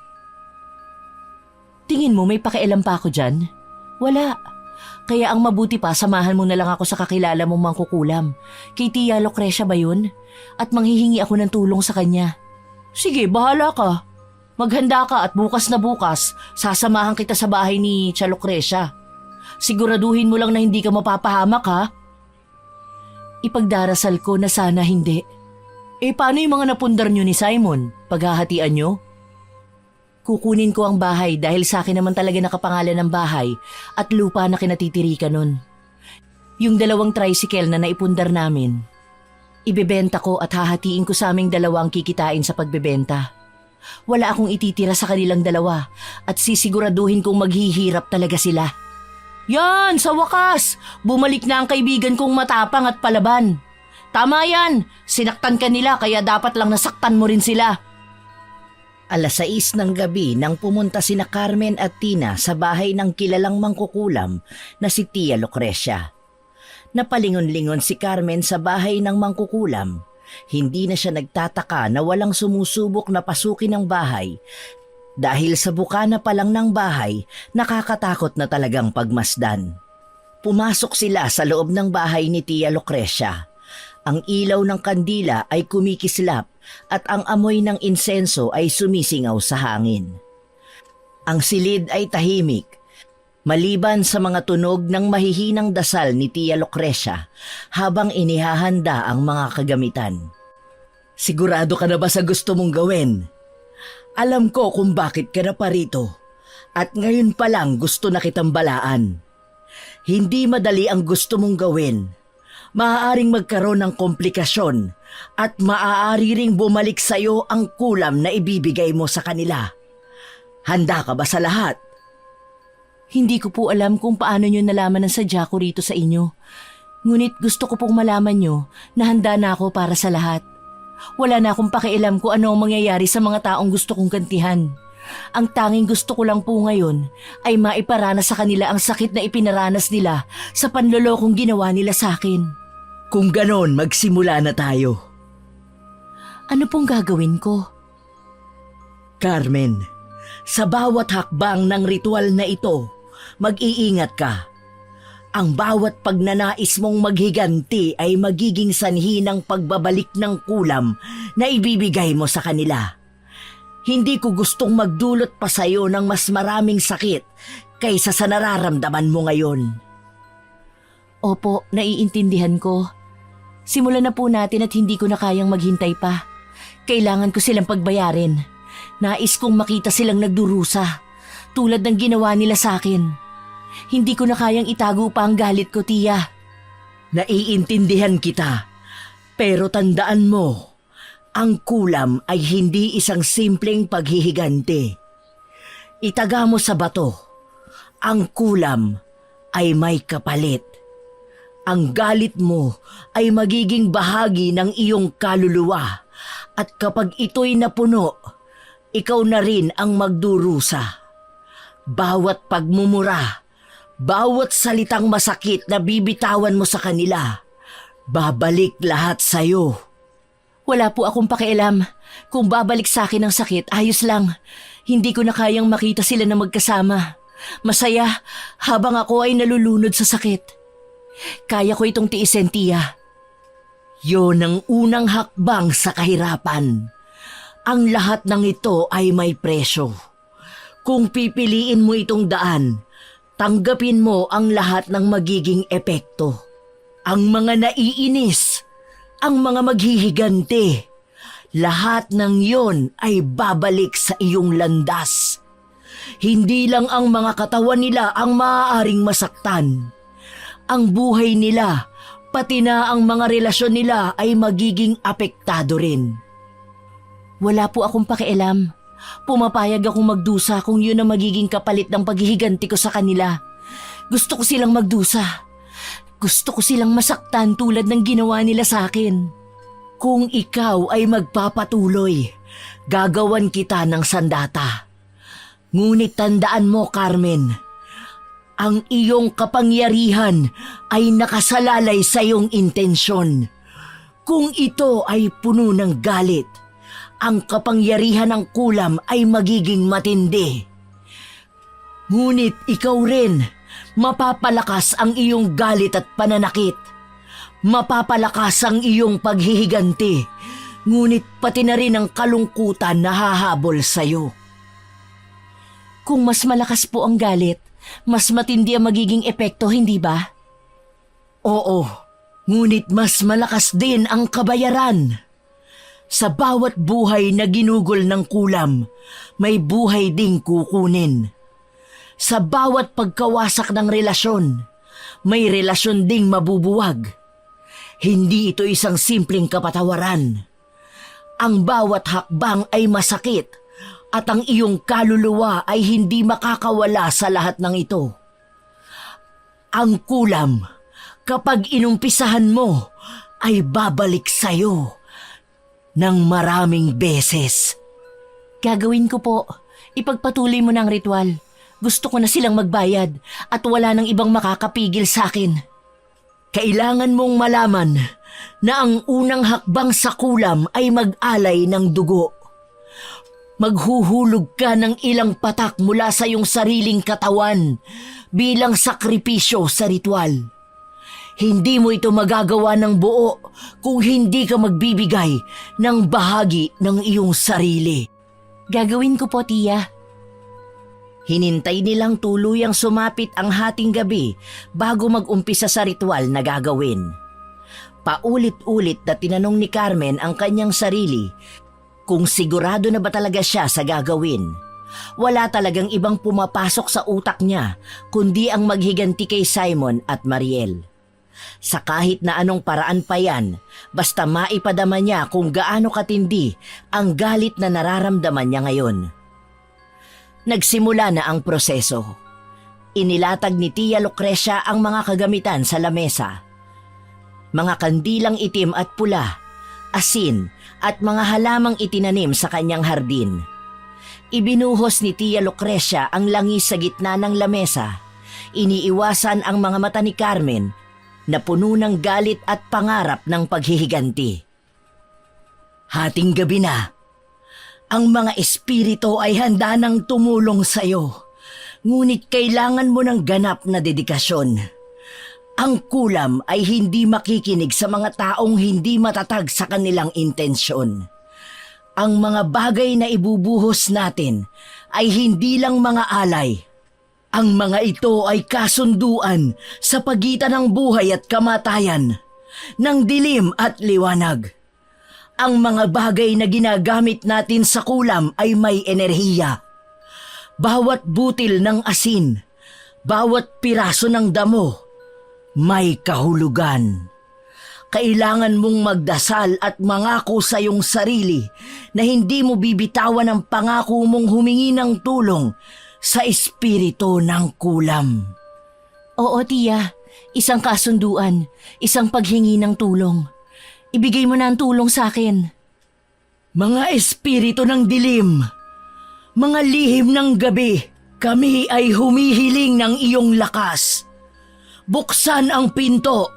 Tingin mo may pakialam pa ako dyan? Wala. Kaya ang mabuti pa, samahan mo na lang ako sa kakilala mong mangkukulam. Kay Tia Lucrecia ba yun? At manghihingi ako ng tulong sa kanya. Sige, bahala ka. Maghanda ka at bukas na bukas, sasamahan kita sa bahay ni Tia Lucrecia. Siguraduhin mo lang na hindi ka mapapahamak ha? Ipagdarasal ko na sana hindi. Paano yung mga napundar nyo ni Simon? Paghahatian nyo? Kukunin ko ang bahay dahil sa akin naman talaga nakapangalan ng bahay at lupa na kinatitirikan nun. Yung 2 tricycle na naipundar namin, ibebenta ko at hahatiin ko sa aming 2 ang kikitain sa pagbebenta. Wala akong ititira sa kanilang 2 at sisiguraduhin kong maghihirap talaga sila. Yan, sa wakas! Bumalik na ang kaibigan kong matapang at palaban. Tama yan! Sinaktan ka nila kaya dapat lang nasaktan mo rin sila. 6:00 ng gabi nang pumunta sina Carmen at Tina sa bahay ng kilalang mangkukulam na si Tia Lucrecia. Napalingon-lingon si Carmen sa bahay ng mangkukulam. Hindi na siya nagtataka na walang sumusubok na pasukin ang bahay dahil sa bukana pa lang ng bahay, nakakatakot na talagang pagmasdan. Pumasok sila sa loob ng bahay ni Tia Lucrecia. Ang ilaw ng kandila ay kumikislap at ang amoy ng insenso ay sumisingaw sa hangin. Ang silid ay tahimik, maliban sa mga tunog ng mahihinang dasal ni Tia Lucrecia habang inihahanda ang mga kagamitan. Sigurado ka na ba sa gusto mong gawin? Alam ko kung bakit ka na parito at ngayon pa lang gusto na kitang balaan. Hindi madali ang gusto mong gawin. Maaaring magkaroon ng komplikasyon at maaari ring bumalik sa iyo ang kulam na ibibigay mo sa kanila. Handa ka ba sa lahat? Hindi ko po alam kung paano nyo nalaman ang sadya ko rito sa inyo. Ngunit gusto ko pong malaman nyo na handa na ako para sa lahat. Wala na akong pakialam kung ano ang mangyayari sa mga taong gusto kong gantihan. Ang tanging gusto ko lang po ngayon ay maiparanas sa kanila ang sakit na ipinaranas nila sa panlolokong ginawa nila sa akin. Kung ganon, magsimula na tayo. Ano pong gagawin ko? Carmen, sa bawat hakbang ng ritual na ito, mag-iingat ka. Ang bawat pagnanais mong maghiganti ay magiging sanhi ng pagbabalik ng kulam na ibibigay mo sa kanila. Hindi ko gustong magdulot pa sa'yo ng mas maraming sakit kaysa sa nararamdaman mo ngayon. Opo, naiintindihan ko. Simulan na po natin at hindi ko na kayang maghintay pa. Kailangan ko silang pagbayarin. Nais kong makita silang nagdurusa, tulad ng ginawa nila sa akin. Hindi ko na kayang itago pa ang galit ko, Tia. Naiintindihan kita, pero tandaan mo, ang kulam ay hindi isang simpleng paghihiganti. Itaga mo sa bato, ang kulam ay may kapalit. Ang galit mo ay magiging bahagi ng iyong kaluluwa at kapag ito'y napuno, ikaw na rin ang magdurusa. Bawat pagmumura, bawat salitang masakit na bibitawan mo sa kanila, babalik lahat sa'yo. Wala po akong pakialam. Kung babalik sa akin ang sakit, ayos lang. Hindi ko na kayang makita sila na magkasama. Masaya habang ako ay nalulunod sa sakit. Kaya ko itong tiisin, Tia. Yon ang unang hakbang sa kahirapan. Ang lahat ng ito ay may presyo. Kung pipiliin mo itong daan, tanggapin mo ang lahat ng magiging epekto. Ang mga naiinis, ang mga maghihiganti, lahat ng yon ay babalik sa iyong landas. Hindi lang ang mga katawan nila ang maaaring masaktan. Ang buhay nila, pati na ang mga relasyon nila ay magiging apektado rin. Wala po akong pakialam. Pumapayag akong magdusa kung yun ang magiging kapalit ng paghihiganti ko sa kanila. Gusto ko silang magdusa. Gusto ko silang masaktan tulad ng ginawa nila sa akin. Kung ikaw ay magpapatuloy, gagawan kita ng sandata. Ngunit tandaan mo, Carmen, ang iyong kapangyarihan ay nakasalalay sa iyong intensyon. Kung ito ay puno ng galit, ang kapangyarihan ng kulam ay magiging matindi. Ngunit ikaw rin, mapapalakas ang iyong galit at pananakit. Mapapalakas ang iyong paghihiganti, ngunit pati na rin ang kalungkutan na hahabol sa iyo. Kung mas malakas po ang galit, mas matindi ang magiging epekto, hindi ba? Oo, ngunit mas malakas din ang kabayaran. Sa bawat buhay na ginugol ng kulam, may buhay ding kukunin. Sa bawat pagkawasak ng relasyon, may relasyon ding mabubuwag. Hindi ito isang simpleng kapatawaran. Ang bawat hakbang ay masakit at ang iyong kaluluwa ay hindi makakawala sa lahat ng ito. Ang kulam, kapag inumpisahan mo, ay babalik sa'yo ng maraming beses. Gagawin ko po. Ipagpatuloy mo na ang ritual. Gusto ko na silang magbayad at wala nang ibang makakapigil sa akin. Kailangan mong malaman na ang unang hakbang sa kulam ay mag-alay ng dugo. Maghuhulog ka ng ilang patak mula sa iyong sariling katawan bilang sakripisyo sa ritual. Hindi mo ito magagawa ng buo kung hindi ka magbibigay ng bahagi ng iyong sarili. Gagawin ko po, Tia. Hinintay nilang tuluyang sumapit ang hating gabi bago mag-umpisa sa ritual na gagawin. Paulit-ulit na tinanong ni Carmen ang kanyang sarili kung sigurado na ba talaga siya sa gagawin. Wala talagang ibang pumapasok sa utak niya kundi ang maghiganti kay Simon at Mariel. Sa kahit na anong paraan pa yan, basta maipadama niya kung gaano katindi ang galit na nararamdaman niya ngayon. Nagsimula na ang proseso. Inilatag ni Tia Lucrecia ang mga kagamitan sa lamesa. Mga kandilang itim at pula, asin at mga halamang itinanim sa kanyang hardin. Ibinuhos ni Tia Lucrecia ang langis sa gitna ng lamesa. Iniiwasan ang mga mata ni Carmen na puno ng galit at pangarap ng paghihiganti. Hating gabi na. Ang mga espiritu ay handa ng tumulong sa iyo, ngunit kailangan mo ng ganap na dedikasyon. Ang kulam ay hindi makikinig sa mga taong hindi matatag sa kanilang intensyon. Ang mga bagay na ibubuhos natin ay hindi lang mga alay. Ang mga ito ay kasunduan sa pagitan ng buhay at kamatayan, ng dilim at liwanag. Ang mga bagay na ginagamit natin sa kulam ay may enerhiya. Bawat butil ng asin, bawat piraso ng damo, may kahulugan. Kailangan mong magdasal at mangako sa iyong sarili na hindi mo bibitawan ang pangako mong humingi ng tulong sa espiritu ng kulam. Oo, tiya. Isang kasunduan, isang paghingi ng tulong. Ibigay mo na ang tulong sa akin. Mga espiritu ng dilim, mga lihim ng gabi, kami ay humihiling ng iyong lakas. Buksan ang pinto,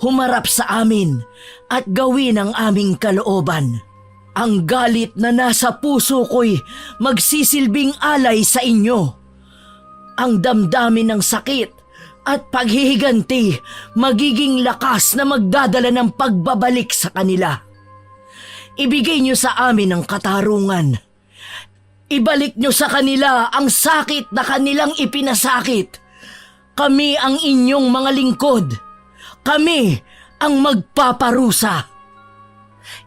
humarap sa amin at gawin ang aming kalooban. Ang galit na nasa puso ko'y magsisilbing alay sa inyo. Ang damdamin ng sakit at paghihiganti magiging lakas na magdadala ng pagbabalik sa kanila. Ibigay niyo sa amin ang katarungan. Ibalik niyo sa kanila ang sakit na kanilang ipinasakit. Kami ang inyong mga lingkod. Kami ang magpaparusa.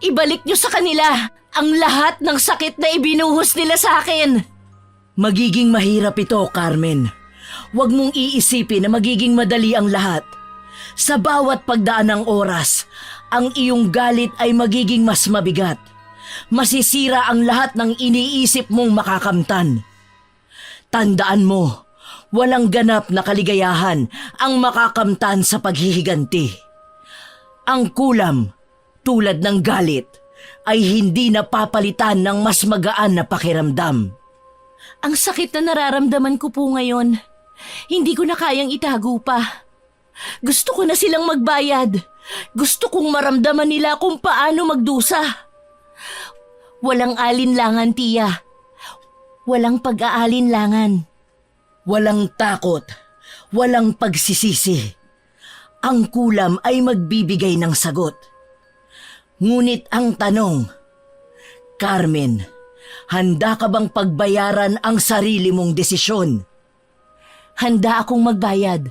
Ibalik niyo sa kanila ang lahat ng sakit na ibinuhos nila sa akin. Magiging mahirap ito, Carmen. Huwag mong iisipin na magiging madali ang lahat. Sa bawat pagdaan ng oras, ang iyong galit ay magiging mas mabigat. Masisira ang lahat ng iniisip mong makakamtan. Tandaan mo, walang ganap na kaligayahan ang makakamtan sa paghihiganti. Ang kulam, tulad ng galit, ay hindi napapalitan ng mas magaan na pakiramdam. Ang sakit na nararamdaman ko po ngayon, hindi ko na kayang itago pa. Gusto ko na silang magbayad. Gusto kong maramdaman nila kung paano magdusa. Walang alinlangan, tiya. Walang pag-aalinlangan. Walang takot, walang pagsisisi. Ang kulam ay magbibigay ng sagot. Ngunit ang tanong, Carmen, handa ka bang pagbayaran ang sarili mong desisyon? Handa akong magbayad.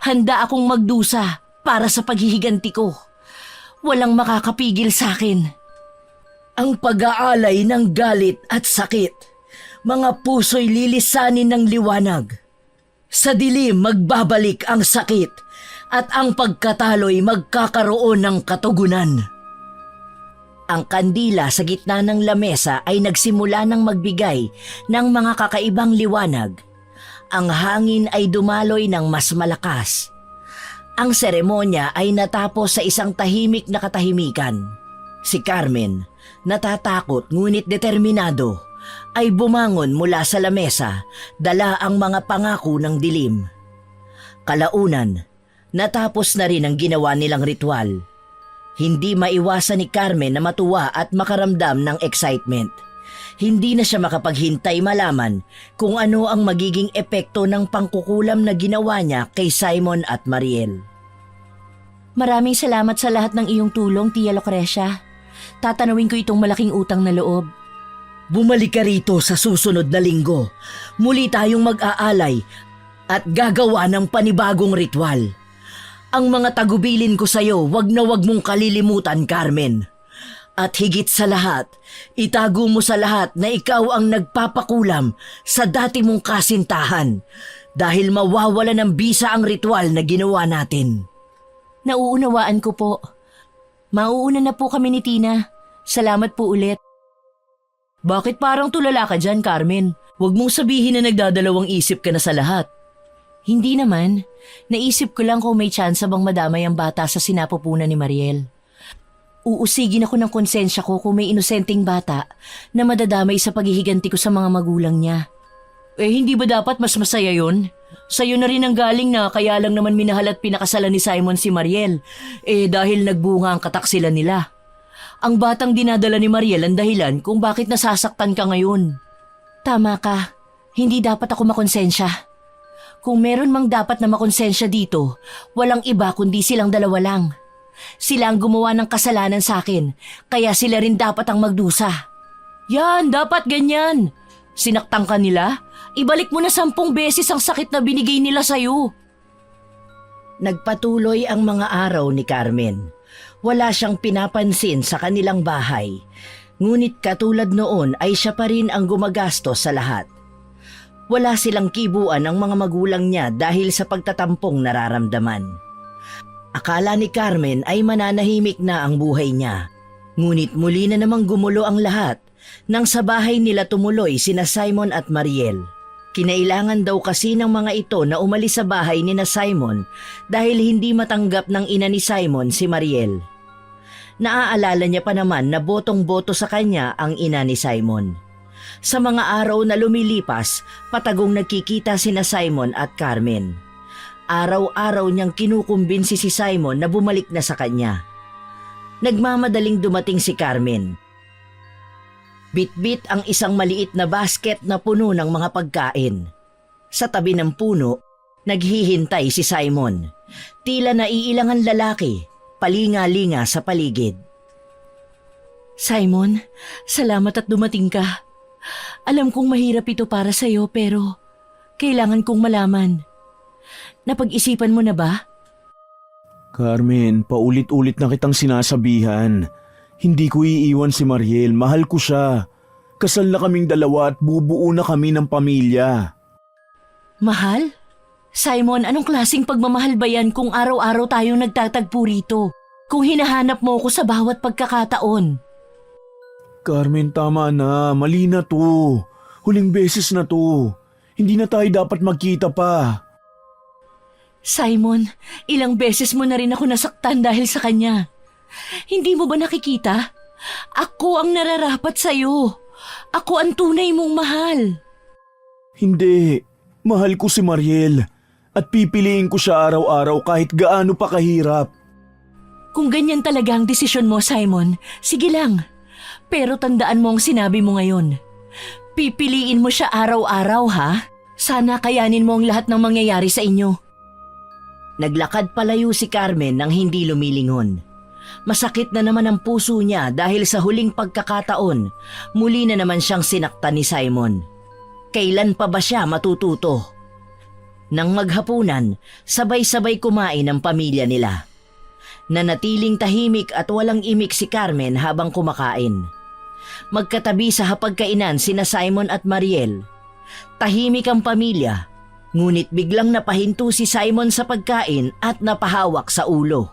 Handa akong magdusa para sa paghihiganti ko. Walang makakapigil sa akin. Ang pag-aalay ng galit at sakit, mga puso'y lilisanin ng liwanag. Sa dilim magbabalik ang sakit at ang pagkatalo'y magkakaroon ng katugunan. Ang kandila sa gitna ng lamesa ay nagsimula ng magbigay ng mga kakaibang liwanag. Ang hangin ay dumaloy ng mas malakas. Ang seremonya ay natapos sa isang tahimik na katahimikan. Si Carmen, natatakot ngunit determinado, ay bumangon mula sa lamesa, dala ang mga pangako ng dilim. Kalaunan, natapos na rin ang ginawa nilang ritual. Hindi maiwasan ni Carmen na matuwa at makaramdam ng excitement. Hindi na siya makapaghintay malaman kung ano ang magiging epekto ng pangkukulam na ginawa niya kay Simon at Mariel. Maraming salamat sa lahat ng iyong tulong, Tia Lucrecia. Tatanawin ko itong malaking utang na loob. Bumalik ka rito sa susunod na linggo. Muli tayong mag-aalay at gagawa ng panibagong ritual. Ang mga tagubilin ko sa'yo, wag na wag mong kalilimutan, Carmen. At higit sa lahat, itago mo sa lahat na ikaw ang nagpapakulam sa dati mong kasintahan dahil mawawala ng bisa ang ritual na ginawa natin. Nauunawaan ko po. Mauuna na po kami ni Tina. Salamat po ulit. Bakit parang tulala ka dyan, Carmen? Huwag mong sabihin na nagdadalawang isip ka na sa lahat. Hindi naman. Naisip ko lang kung may tsansa bang madamay ang bata sa sinapupunan ni Mariel. Uusigin ako ng konsensya ko kung may inosenteng bata na madadamay sa paghihiganti ko sa mga magulang niya. Hindi ba dapat mas masaya yun? Sa'yo na rin ang galing na kaya lang naman minahal at pinakasalan ni Simon si Mariel. Dahil nagbunga ang kataksilan nila. Ang batang dinadala ni Mariel ang dahilan kung bakit nasasaktan ka ngayon. Tama ka. Hindi dapat ako makonsensya. Kung meron mang dapat na makonsensya dito, walang iba kundi silang dalawa lang. Sila ang gumawa ng kasalanan sa akin, kaya sila rin dapat ang magdusa. Yan, dapat ganyan. Sinaktan ka nila? Ibalik mo na 10 beses ang sakit na binigay nila sa'yo. Nagpatuloy ang mga araw ni Carmen. Wala siyang pinapansin sa kanilang bahay. Ngunit katulad noon ay siya pa rin ang gumagastos sa lahat. Wala silang kibuan ng mga magulang niya dahil sa pagtatampong nararamdaman. Akala ni Carmen ay mananahimik na ang buhay niya. Ngunit muli na namang gumulo ang lahat nang sa bahay nila tumuloy sina Simon at Mariel. Kinailangan daw kasi ng mga ito na umalis sa bahay ni na Simon dahil hindi matanggap ng ina ni Simon si Mariel. Naaalala niya pa naman na botong-boto sa kanya ang ina ni Simon. Sa mga araw na lumilipas, patagong nagkikita sina Simon at Carmen. Araw-araw niyang kinukumbinsi si Simon na bumalik na sa kanya. Nagmamadaling dumating si Carmen. Bit-bit ang isang maliit na basket na puno ng mga pagkain. Sa tabi ng puno, naghihintay si Simon. Tila naiilangan lalaki, palinga-linga sa paligid. Simon, salamat at dumating ka. Alam kong mahirap ito para sa'yo pero kailangan kong malaman. Napag-isipan mo na ba? Carmen, paulit-ulit na kitang sinasabihan. Hindi ko iiwan si Mariel, mahal ko siya. Kasal na kaming dalawa at bubuo na kami ng pamilya. Mahal? Simon, anong klaseng pagmamahal ba yan kung araw-araw tayong nagtatagpo rito? Kung hinahanap mo ko sa bawat pagkakataon? Carmen, tama na. Mali na to. Huling beses na to. Hindi na tayo dapat magkita pa. Simon, ilang beses mo na rin ako nasaktan dahil sa kanya. Hindi mo ba nakikita? Ako ang nararapat sa'yo. Ako ang tunay mong mahal. Hindi. Mahal ko si Mariel. At pipiliin ko siya araw-araw kahit gaano pa kahirap. Kung ganyan talaga ang desisyon mo, Simon, sige lang. Pero tandaan mo ang sinabi mo ngayon. Pipiliin mo siya araw-araw, ha? Sana kayanin mo ang lahat ng mangyayari sa inyo. Naglakad palayo si Carmen nang hindi lumilingon. Masakit na naman ang puso niya dahil sa huling pagkakataon, muli na naman siyang sinaktan ni Simon. Kailan pa ba siya matututo? Nang maghapunan, sabay-sabay kumain ang pamilya nila. Nanatiling tahimik at walang imik si Carmen habang kumakain. Magkatabi sa hapagkainan sina Simon at Mariel. Tahimik ang pamilya, ngunit biglang napahinto si Simon sa pagkain at napahawak sa ulo.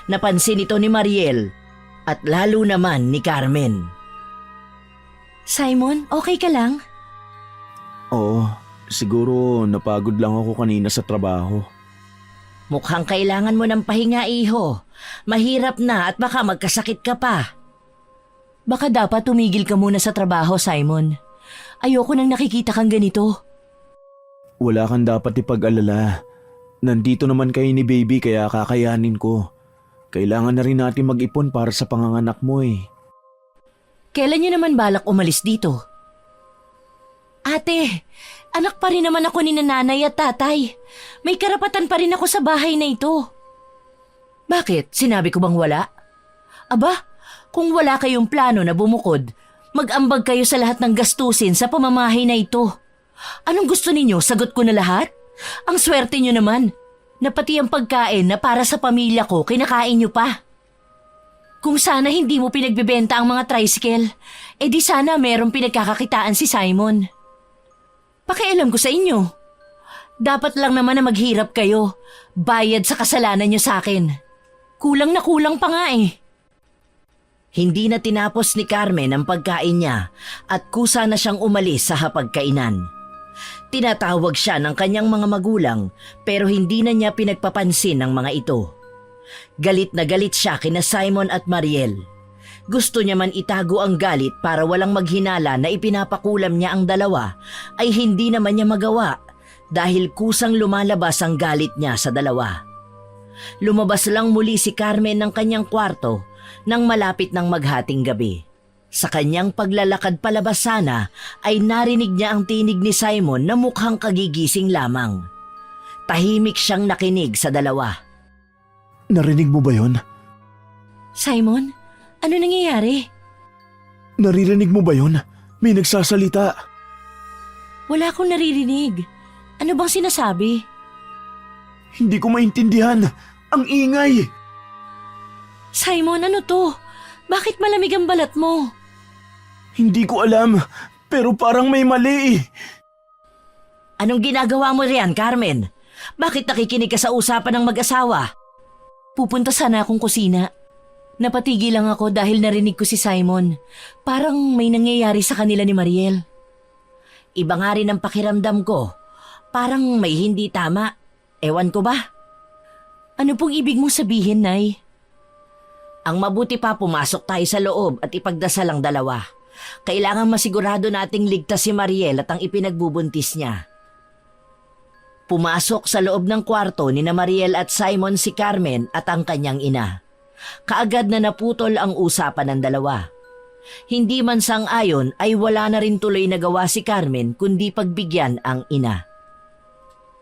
Napansin ito ni Mariel at lalo naman ni Carmen. Simon, okay ka lang? Oo, siguro napagod lang ako kanina sa trabaho. Mukhang kailangan mo ng pahinga, iho. Mahirap na at baka magkasakit ka pa. Baka dapat tumigil ka muna sa trabaho, Simon. Ayoko nang nakikita kang ganito. Wala kang dapat ipag-alala. Nandito naman kayo ni baby kaya kakayanin ko. Kailangan na rin natin mag-ipon para sa panganganak mo eh. Kailan niyo naman balak umalis dito? Ate, anak pa rin naman ako ni nanay at tatay. May karapatan pa rin ako sa bahay na ito. Bakit? Sinabi ko bang wala? Aba, kung wala kayong plano na bumukod, mag-ambag kayo sa lahat ng gastusin sa pamamahay na ito. Anong gusto ninyo? Sagot ko na lahat? Ang swerte nyo naman, na pati ang pagkain na para sa pamilya ko, kinakain nyo pa. Kung sana hindi mo pinagbebenta ang mga tricycle, di sana merong pinagkakakitaan si Simon. Pakialam ko sa inyo. Dapat lang naman na maghirap kayo. Bayad sa kasalanan nyo sa akin. Kulang na kulang pa nga eh. Hindi na tinapos ni Carmen ang pagkain niya at kusa na siyang umalis sa hapagkainan. Tinatawag siya ng kanyang mga magulang pero hindi na niya pinagpapansin ng mga ito. Galit na galit siya kina Simon at Mariel. Gusto niya man itago ang galit para walang maghinala na ipinapakulam niya ang dalawa ay hindi naman niya magawa dahil kusang lumalabas ang galit niya sa dalawa. Lumabas lang muli si Carmen ng kanyang kwarto nang malapit ng maghating gabi. Sa kanyang paglalakad palabas sana ay narinig niya ang tinig ni Simon na mukhang kagigising lamang. tahimik siyang nakinig sa dalawa. Narinig mo ba yon? Simon, ano nangyayari? Naririnig mo ba yon? May nagsasalita. Wala akong naririnig. Ano bang sinasabi? Hindi ko maintindihan. Ang ingay. Simon, ano to? Bakit malamig ang balat mo? Hindi ko alam, pero parang may mali. Anong ginagawa mo riyan, Carmen? Bakit nakikinig ka sa usapan ng mag-asawa? Pupunta sana akong kusina. Napatigil lang ako dahil narinig ko si Simon. Parang may nangyayari sa kanila ni Mariel. Iba nga rin ang pakiramdam ko. Parang may hindi tama. Ewan ko ba? Ano pong ibig mong sabihin, Nay? Ang mabuti pa pumasok tayo sa loob at ipagdasal ang dalawa. Kailangan masigurado nating ligtas si Mariel at ang ipinagbubuntis niya. Pumasok sa loob ng kwarto ni na Mariel at Simon si Carmen at ang kanyang ina. Kaagad na naputol ang usapan ng dalawa. Hindi man sang-ayon ay wala na rin tuloy na gawa si Carmen kundi pagbigyan ang ina.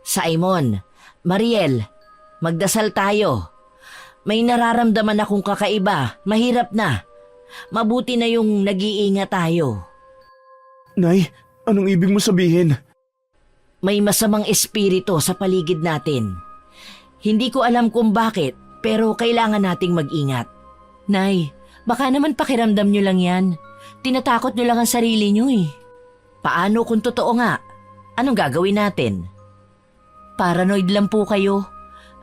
Simon, Mariel, magdasal tayo. May nararamdaman akong kakaiba, mahirap na. Mabuti na yung nag-iingat tayo. Nay, anong ibig mo sabihin? May masamang espiritu sa paligid natin. Hindi ko alam kung bakit, pero kailangan nating mag-ingat. Nay, baka naman pakiramdam nyo lang yan. Tinatakot nyo lang ang sarili nyo eh. Paano kung totoo nga? Anong gagawin natin? Paranoid lang po kayo.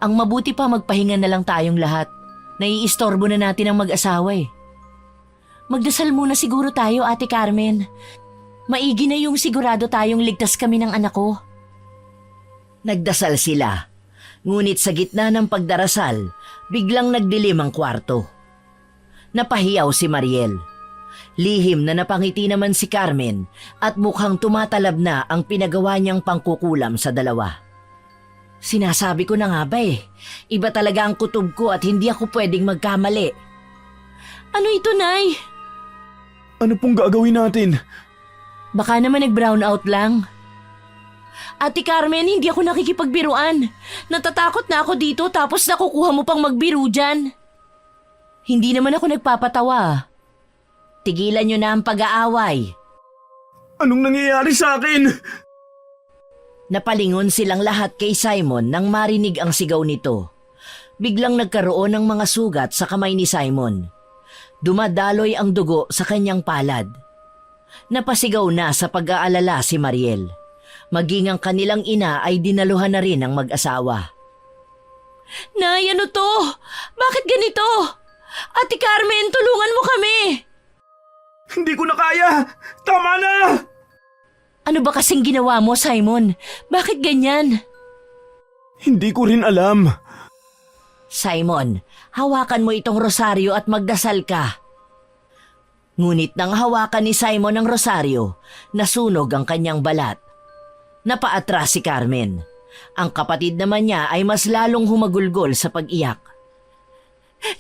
Ang mabuti pa magpahinga na lang tayong lahat. Naiistorbo na natin ang mag-asawa eh. Magdasal muna siguro tayo, Ate Carmen. Maigi na yung sigurado tayong ligtas kami ng anak ko. Nagdasal sila. Ngunit sa gitna ng pagdarasal, biglang nagdilim ang kwarto. Napahiyaw si Mariel. Lihim na napangiti naman si Carmen at mukhang tumatalab na ang pinagawa niyang pangkukulam sa dalawa. Sinasabi ko na nga ba iba talaga ang kutob ko at hindi ako pwedeng magkamali. Ano ito, Nay? Ano pong gagawin natin? Baka naman nag-brown out lang. Ate Carmen, hindi ako nakikipagbiruan. Natatakot na ako dito tapos nakukuha mo pang magbiro dyan. Hindi naman ako nagpapatawa. Tigilan niyo na ang pag-aaway. Anong nangyayari sa akin? Napalingon silang lahat kay Simon nang marinig ang sigaw nito. Biglang nagkaroon ng mga sugat sa kamay ni Simon. Dumadaloy ang dugo sa kanyang palad. Napasigaw na sa pag-aalala si Mariel. Maging ang kanilang ina ay dinaluhan na rin ng mag-asawa. Nay, ano to? Bakit ganito? Ate Carmen, tulungan mo kami! Hindi ko na kaya! Tama na! Ano ba kasing ginawa mo, Simon? Bakit ganyan? Hindi ko rin alam. Simon, hawakan mo itong rosaryo at magdasal ka. Ngunit nang hawakan ni Simon ang rosaryo, nasunog ang kanyang balat. Napaatras si Carmen. Ang kapatid naman niya ay mas lalong humagulgol sa pag-iyak.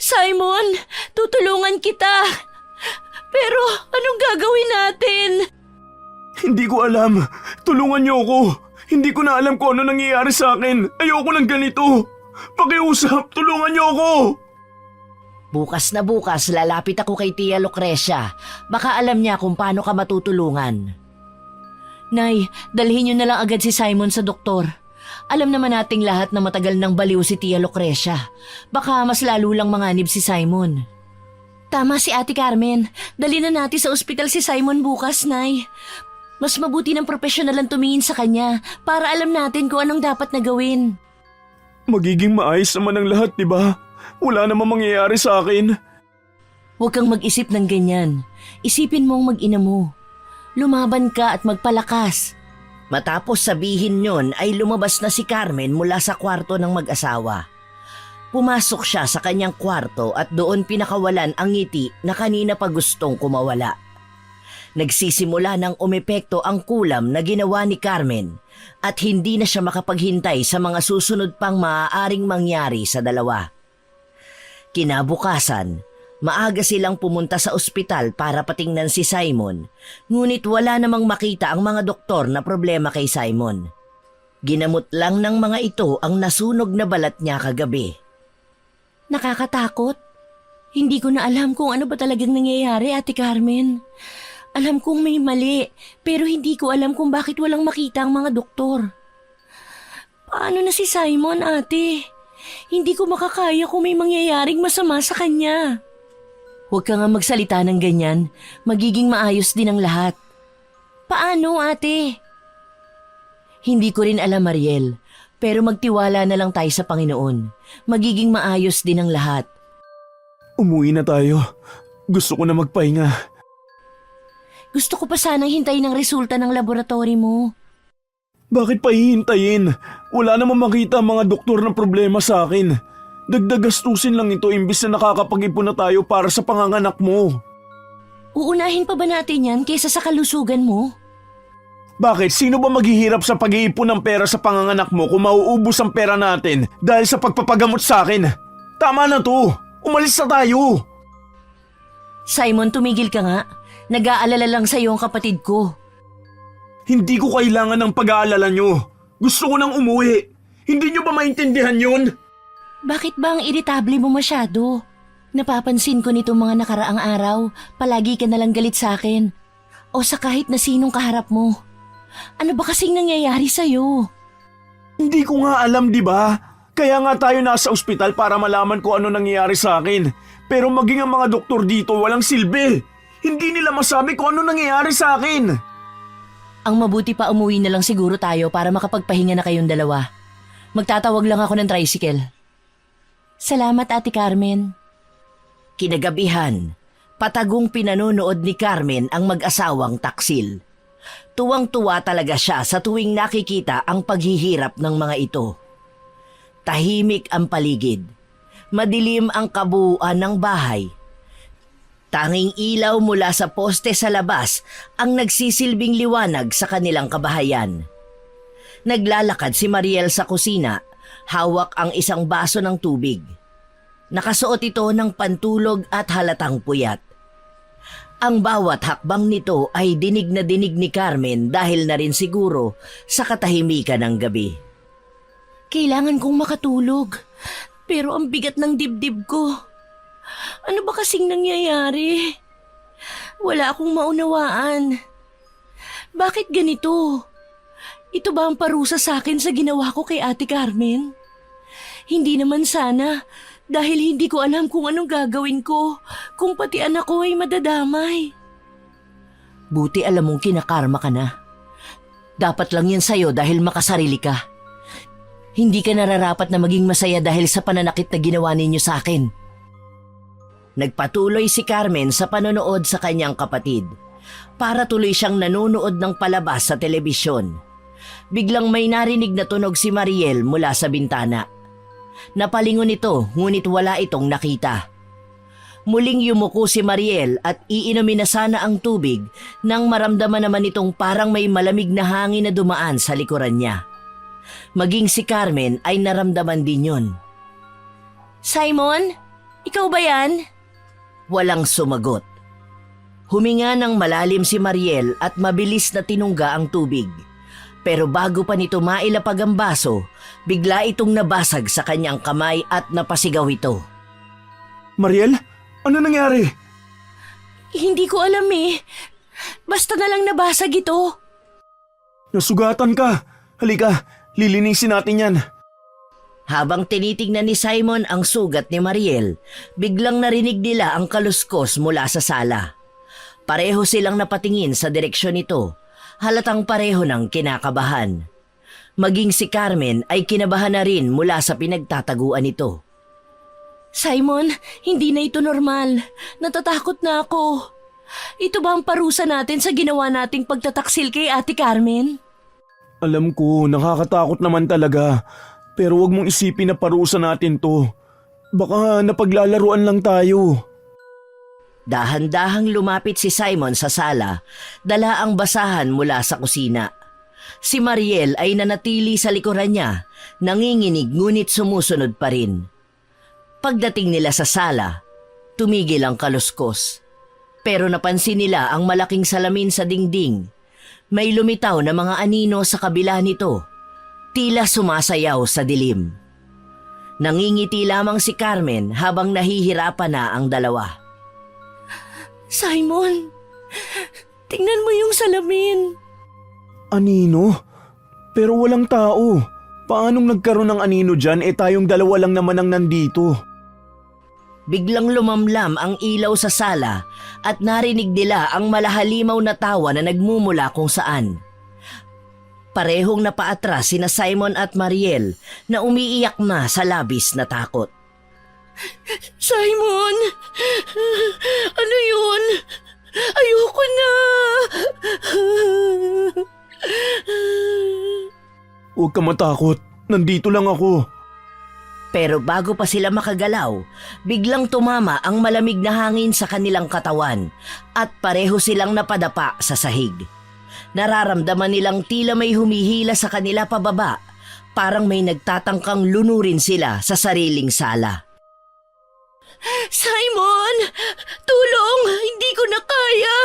Simon, tutulungan kita! Pero anong gagawin natin? Hindi ko alam. Tulungan niyo ako. Hindi ko na alam kung ano nangyayari sa akin. Ayoko ng ganito. Pakiusap, tulungan niyo ako. Bukas na bukas lalapit ako kay Tia Lucrecia. Baka alam niya kung paano ka matutulungan. Nay, dalhin niyo na lang agad si Simon sa doktor. Alam naman nating lahat na matagal nang baliw si Tia Lucrecia. Baka mas lalo lang manganib si Simon. Tama si Ate Carmen. Dali na natin sa ospital si Simon bukas, Nay. Mas mabuti ng profesional ang tumingin sa kanya para alam natin kung anong dapat na gawin. Magiging maayos naman ang lahat, di ba? Wala namang mangyayari sa akin. Huwag kang mag-isip ng ganyan. Isipin mong mag-ina mo. Lumaban ka at magpalakas. Matapos sabihin yon ay lumabas na si Carmen mula sa kwarto ng mag-asawa. Pumasok siya sa kanyang kwarto at doon pinakawalan ang ngiti na kanina pa gustong kumawala. Nagsisimula ng umepekto ang kulam na ginawa ni Carmen at hindi na siya makapaghintay sa mga susunod pang maaaring mangyari sa dalawa. Kinabukasan, maaga silang pumunta sa ospital para patingnan si Simon, ngunit wala namang makita ang mga doktor na problema kay Simon. Ginamot lang ng mga ito ang nasunog na balat niya kagabi. Nakakatakot. Hindi ko na alam kung ano ba talagang nangyayari, Ate Carmen. Alam kong may mali, pero hindi ko alam kung bakit walang makita ang mga doktor. Paano na si Simon, ate? Hindi ko makakaya kung may mangyayaring masama sa kanya. Huwag ka nga magsalita ng ganyan. Magiging maayos din ang lahat. Paano, ate? Hindi ko rin alam, Mariel. Pero magtiwala na lang tayo sa Panginoon. Magiging maayos din ang lahat. Umuwi na tayo. Gusto ko na magpahinga. Gusto ko pa sanang hintayin ang resulta ng laboratory mo. Bakit pa hihintayin? Wala namang makita ang mga doktor ng problema sa akin. Dagdag gastusin lang ito imbis na nakakapag-ipon na tayo para sa panganganak mo. Uunahin pa ba natin yan kaysa sa kalusugan mo? Bakit? Sino ba maghihirap sa pag-iipon ng pera sa panganganak mo kung mauubos ang pera natin dahil sa pagpapagamot sa akin? Tama na to! Umalis na tayo! Simon, tumigil ka nga. Nag-aalala lang sa'yo ang kapatid ko. Hindi ko kailangan ng pag-aalala nyo. Gusto ko nang umuwi. Hindi nyo ba maintindihan yun? Bakit ba ang iritable mo masyado? Napapansin ko nitong mga nakaraang araw, palagi ka nalang galit sa akin. O sa kahit na sinong kaharap mo. Ano ba kasing nangyayari sa'yo? Hindi ko nga alam, di ba? Kaya nga tayo nasa ospital para malaman kung ano nangyayari sa akin. Pero maging ang mga doktor dito walang silbi. Hindi nila masabi kung ano nangyayari sa akin. Ang mabuti pa umuwi na lang siguro tayo para makapagpahinga na kayong dalawa. Magtatawag lang ako ng tricycle. Salamat, Ate Carmen. Kinagabihan, patagong pinanonood ni Carmen ang mag-asawang taksil. Tuwang-tuwa talaga siya sa tuwing nakikita ang paghihirap ng mga ito. Tahimik ang paligid. Madilim ang kabuuan ng bahay. Tanging ilaw mula sa poste sa labas ang nagsisilbing liwanag sa kanilang kabahayan. Naglalakad si Mariel sa kusina, hawak ang isang baso ng tubig. Nakasuot ito ng pantulog at halatang puyat. Ang bawat hakbang nito ay dinig na dinig ni Carmen dahil na rin siguro sa katahimikan ng gabi. Kailangan kong makatulog, pero ang bigat ng dibdib ko. Ano ba kasing nangyayari? Wala akong maunawaan. Bakit ganito? Ito ba ang parusa sa akin sa ginawa ko kay Ate Carmen? Hindi naman sana, dahil hindi ko alam kung anong gagawin ko kung pati anak ko ay madadamay. Buti alam mong kinakarma ka na. Dapat lang yan sa'yo dahil makasarili ka. Hindi ka nararapat na maging masaya dahil sa pananakit na ginawa ninyo sa akin. Nagpatuloy si Carmen sa panonood sa kanyang kapatid. Para tuloy siyang nanonood ng palabas sa telebisyon. Biglang may narinig na tunog si Mariel mula sa bintana. Napalingon ito ngunit wala itong nakita. Muling yumuko si Mariel at iinumin na sana ang tubig nang maramdaman naman itong parang may malamig na hangin na dumaan sa likuran niya. Maging si Carmen ay naramdaman din yun. Simon, ikaw ba yan? Walang sumagot. Huminga ng malalim si Mariel at mabilis na tinungga ang tubig. Pero bago pa nito mailapag ang baso, bigla itong nabasag sa kanyang kamay at napasigaw ito. Mariel, ano nangyari? Hindi ko alam eh. Basta na lang nabasag ito. Nasugatan ka. Halika, lilinisin natin yan. Habang tinitingnan ni Simon ang sugat ni Mariel, biglang narinig nila ang kaluskos mula sa sala. Pareho silang napatingin sa direksyon nito, halatang pareho ng kinakabahan. Maging si Carmen ay kinabahan na rin mula sa pinagtataguan nito. Simon, hindi na ito normal. Natatakot na ako. Ito ba ang parusa natin sa ginawa nating pagtataksil kay Ate Carmen? Alam ko, nakakatakot naman talaga. Pero wag mong isipin na parusa natin to. Baka napaglalaruan lang tayo. Dahan-dahang lumapit si Simon sa sala, dala ang basahan mula sa kusina. Si Mariel ay nanatili sa likuran niya, nanginginig ngunit sumusunod pa rin. Pagdating nila sa sala, tumigil ang kaluskos. Pero napansin nila ang malaking salamin sa dingding. May lumitaw na mga anino sa kabila nito. tila sumasayaw sa dilim. Nangingiti lamang si Carmen habang nahihirapan na ang dalawa. Simon, tingnan mo yung salamin. Anino? Pero walang tao. Paanong nagkaroon ng anino dyan tayong dalawa lang naman ang nandito? Biglang lumamlam ang ilaw sa sala at narinig nila ang malahalimaw na tawa na nagmumula kung saan. Parehong napaatras sina Simon at Mariel na umiiyak na sa labis na takot. Simon, ano yun? Ayoko na. Huwag ka matakot. Nandito lang ako. Pero bago pa sila makagalaw, biglang tumama ang malamig na hangin sa kanilang katawan at pareho silang napadapa sa sahig. Nararamdaman nilang tila may humihila sa kanila pababa, parang may nagtatangkang lunurin sila sa sariling sala. Simon, tulong! Hindi ko na kaya.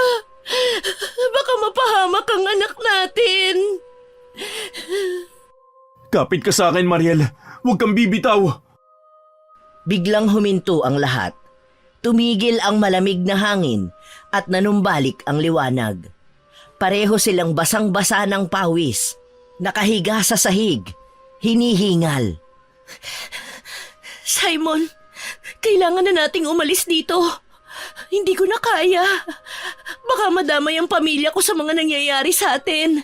Baka mapahamak ang anak natin. Kapit ka sa akin, Mariel. Huwag kang bibitaw. Biglang huminto ang lahat. Tumigil ang malamig na hangin at nanumbalik ang liwanag. Pareho silang basang-basa ng pawis, nakahiga sa sahig, hinihingal. Simon, kailangan na nating umalis dito. Hindi ko na kaya. Baka madamay ang pamilya ko sa mga nangyayari sa atin.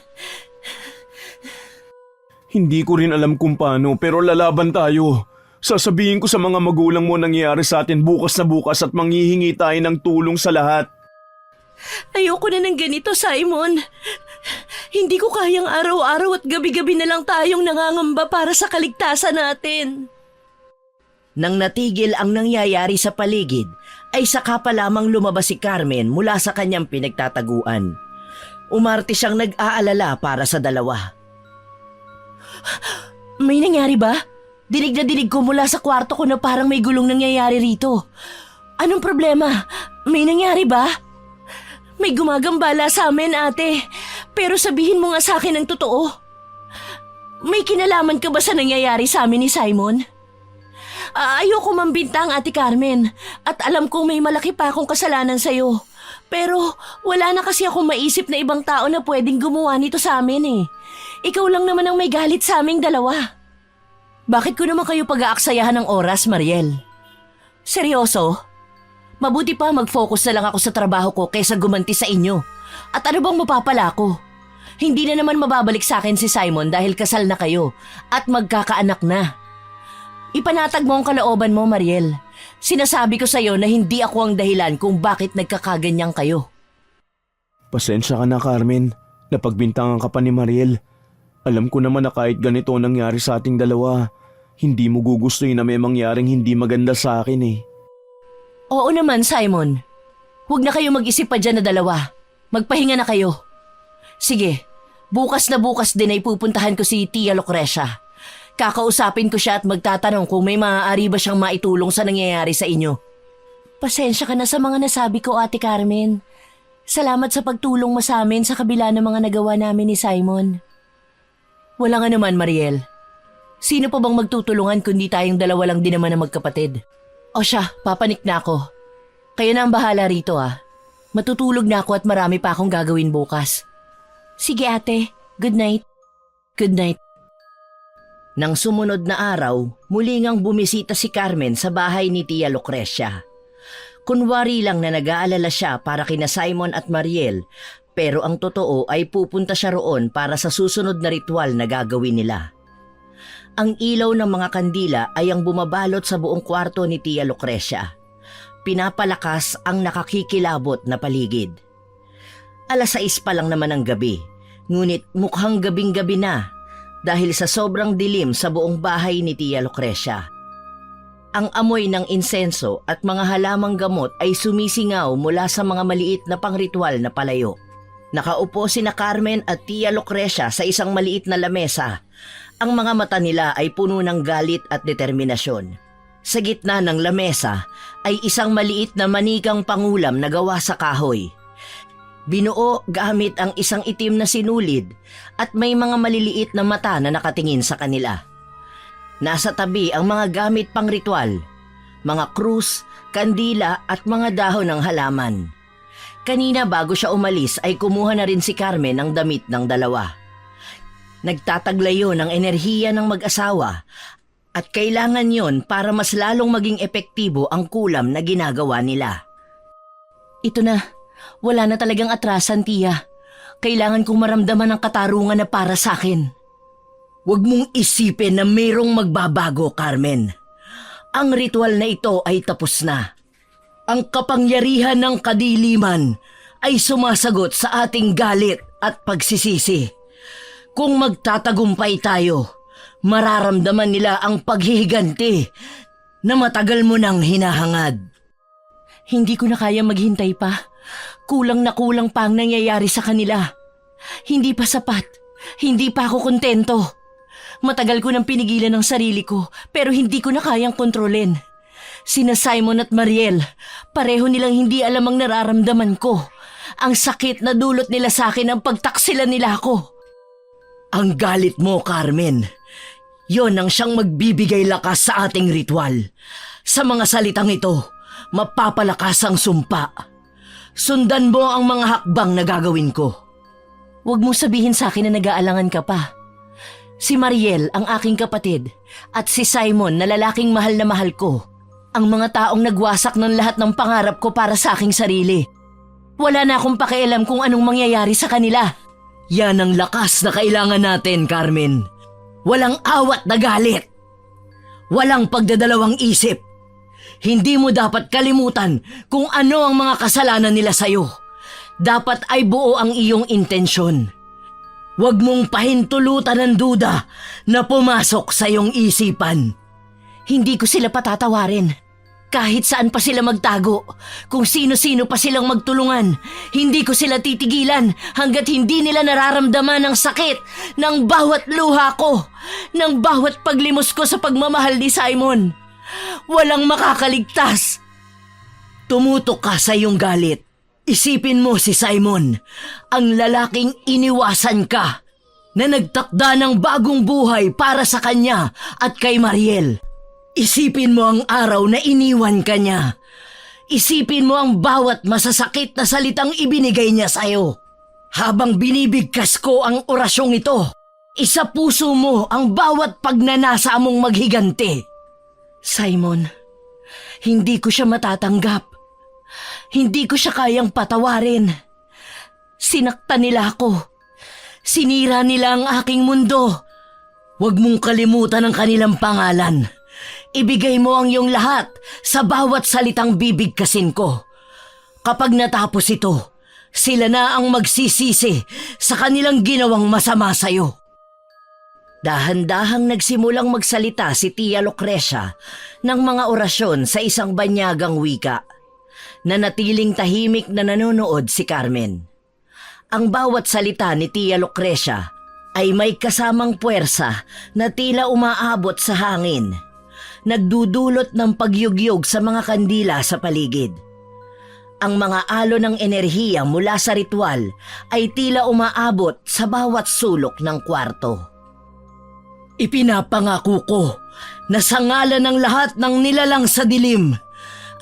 Hindi ko rin alam kung paano pero lalaban tayo. Sasabihin ko sa mga magulang mo nangyayari sa atin bukas na bukas at manghihingi tayo ng tulong sa lahat. Ayoko na ng ganito, Simon. Hindi ko kayang araw-araw at gabi-gabi na lang tayong nangangamba para sa kaligtasan natin. Nang natigil ang nangyayari sa paligid, ay saka pa lamang lumabas si Carmen mula sa kanyang pinagtataguan. Umarte siyang nag-aalala para sa dalawa. May nangyari ba? Dinig na dinig ko mula sa kwarto ko na parang may gulong nangyayari rito. Anong problema? May nangyari ba? May gumagambala sa amin, ate. Pero sabihin mo nga sa akin ang totoo. May kinalaman ka ba sa nangyayari sa amin ni Simon? Ayoko mambintang, Ate Carmen. At alam kong may malaki pa akong kasalanan sa'yo. Pero wala na kasi akong maisip na ibang tao na pwedeng gumawa nito sa amin eh. Ikaw lang naman ang may galit sa aming dalawa. Bakit ko naman kayo pag-aaksayahan ng oras, Mariel? Seryoso? Mabuti pa mag-focus na lang ako sa trabaho ko kaysa gumanti sa inyo. At ano bang mapapala ko? Hindi na naman mababalik sa akin si Simon dahil kasal na kayo at magkakaanak na. Ipanatag mo ang kalooban mo, Mariel. Sinasabi ko sa'yo na hindi ako ang dahilan kung bakit nagkakaganyan kayo. Pasensya ka na, Carmen. Napagbintangan ka pa ni Mariel. Alam ko naman na kahit ganito nangyari sa ating dalawa, hindi mo gugustuhin na may mangyaring hindi maganda sa akin eh. Oo naman, Simon. Huwag na kayo mag-isip pa dyan na dalawa. Magpahinga na kayo. Sige, bukas na bukas din ay pupuntahan ko si Tia Lucrecia. Kakausapin ko siya at magtatanong kung may maaari ba siyang maitulong sa nangyayari sa inyo. Pasensya ka na sa mga nasabi ko, Ate Carmen. Salamat sa pagtulong mo sa amin sa kabila ng mga nagawa namin ni Simon. Wala nga naman, Mariel. Sino pa bang magtutulungan kundi tayong dalawa lang din naman na magkapatid? O siya, papanik na ako. Kayo na ang bahala rito ah. Matutulog na ako at marami pa akong gagawin bukas. Sige ate, good night. Good night. Nang sumunod na araw, muli ngang bumisita si Carmen sa bahay ni Tia Lucrecia. Kunwari lang na nag-aalala siya para kina Simon at Mariel, pero ang totoo ay pupunta siya roon para sa susunod na ritual na gagawin nila. Ang ilaw ng mga kandila ay ang bumabalot sa buong kwarto ni Tia Lucrecia. Pinapalakas ang nakakikilabot na paligid. 6:00 pa lang naman ang gabi, ngunit mukhang gabing-gabi na dahil sa sobrang dilim sa buong bahay ni Tia Lucrecia. Ang amoy ng insenso at mga halamang gamot ay sumisingaw mula sa mga maliit na pangritual na palayo. Nakaupo sina Carmen at Tia Lucrecia sa isang maliit na lamesa. Ang mga mata nila ay puno ng galit at determinasyon. Sa gitna ng lamesa ay isang maliit na manikang pangulam na gawa sa kahoy. Binuo gamit ang isang itim na sinulid at may mga maliliit na mata na nakatingin sa kanila. Nasa tabi ang mga gamit pang ritual, mga krus, kandila at mga dahon ng halaman. Kanina bago siya umalis ay kumuha na rin si Carmen ng damit ng dalawa. Nagtataglayo ng enerhiya ng mag-asawa at kailangan yon para mas lalong maging epektibo ang kulam na ginagawa nila. Ito na. Wala na talagang atrasan, tiya. Kailangan kong maramdaman ang katarungan na para sa akin. Huwag mong isipin na mayroong magbabago, Carmen. Ang ritual na ito ay tapos na. Ang kapangyarihan ng kadiliman ay sumasagot sa ating galit at pagsisisi. Kung magtatagumpay tayo, mararamdaman nila ang paghihiganti na matagal mo nang hinahangad. Hindi ko na kaya maghintay pa. Kulang na kulang pa ang nangyayari sa kanila. Hindi pa sapat. Hindi pa ako kontento. Matagal ko nang pinigilan ang sarili ko pero hindi ko na kayang kontrolin. Sina Simon at Mariel, pareho nilang hindi alam ang nararamdaman ko. Ang sakit na dulot nila sa akin ang pagtaksilan nila ako. Ang galit mo, Carmen. Yon ang siyang magbibigay lakas sa ating ritual. Sa mga salitang ito, mapapalakas ang sumpa. Sundan mo ang mga hakbang na gagawin ko. Huwag mong sabihin sa akin na nag-aalangan ka pa. Si Mariel, ang aking kapatid, at si Simon na lalaking mahal na mahal ko. Ang mga taong nagwasak ng lahat ng pangarap ko para sa aking sarili. Wala na akong pakialam kung anong mangyayari sa kanila. Yan ang lakas na kailangan natin, Carmen. Walang awat na galit. Walang pagdadalawang isip. Hindi mo dapat kalimutan kung ano ang mga kasalanan nila sa'yo. Dapat ay buo ang iyong intensyon. Huwag mong pahintulutan ng duda na pumasok sa iyong isipan. Hindi ko sila patatawarin. Kahit saan pa sila magtago, kung sino-sino pa silang magtulungan, hindi ko sila titigilan hanggat hindi nila nararamdaman ang sakit ng bawat luha ko, ng bawat paglimos ko sa pagmamahal ni Simon. Walang makakaligtas. Tumutok ka sa iyong galit. Isipin mo si Simon, ang lalaking iniwasan ka, na nagtakda ng bagong buhay para sa kanya at kay Mariel. Isipin mo ang araw na iniwan ka niya. Isipin mo ang bawat masasakit na salitang ibinigay niya sa'yo. Habang binibigkas ko ang orasyong ito, isa puso mo ang bawat pagnanasa mong maghiganti. Simon, hindi ko siya matatanggap. Hindi ko siya kayang patawarin. Sinaktan nila ako. Sinira nila ang aking mundo. Huwag mong kalimutan ang kanilang pangalan. Ibigay mo ang iyong lahat sa bawat salitang bibigkasin ko. Kapag natapos ito, sila na ang magsisisi sa kanilang ginawang masama sa'yo. Dahan-dahang nagsimulang magsalita si Tia Lucrecia ng mga orasyon sa isang banyagang wika. Nanatiling tahimik na nanonood si Carmen. Ang bawat salita ni Tia Lucrecia ay may kasamang puwersa na tila umaabot sa hangin. Nagdudulot ng pagyugyog sa mga kandila sa paligid. Ang mga alon ng enerhiya mula sa ritual ay tila umaabot sa bawat sulok ng kwarto. Ipinapangako ko na sa ngalan ng lahat ng nilalang sa dilim,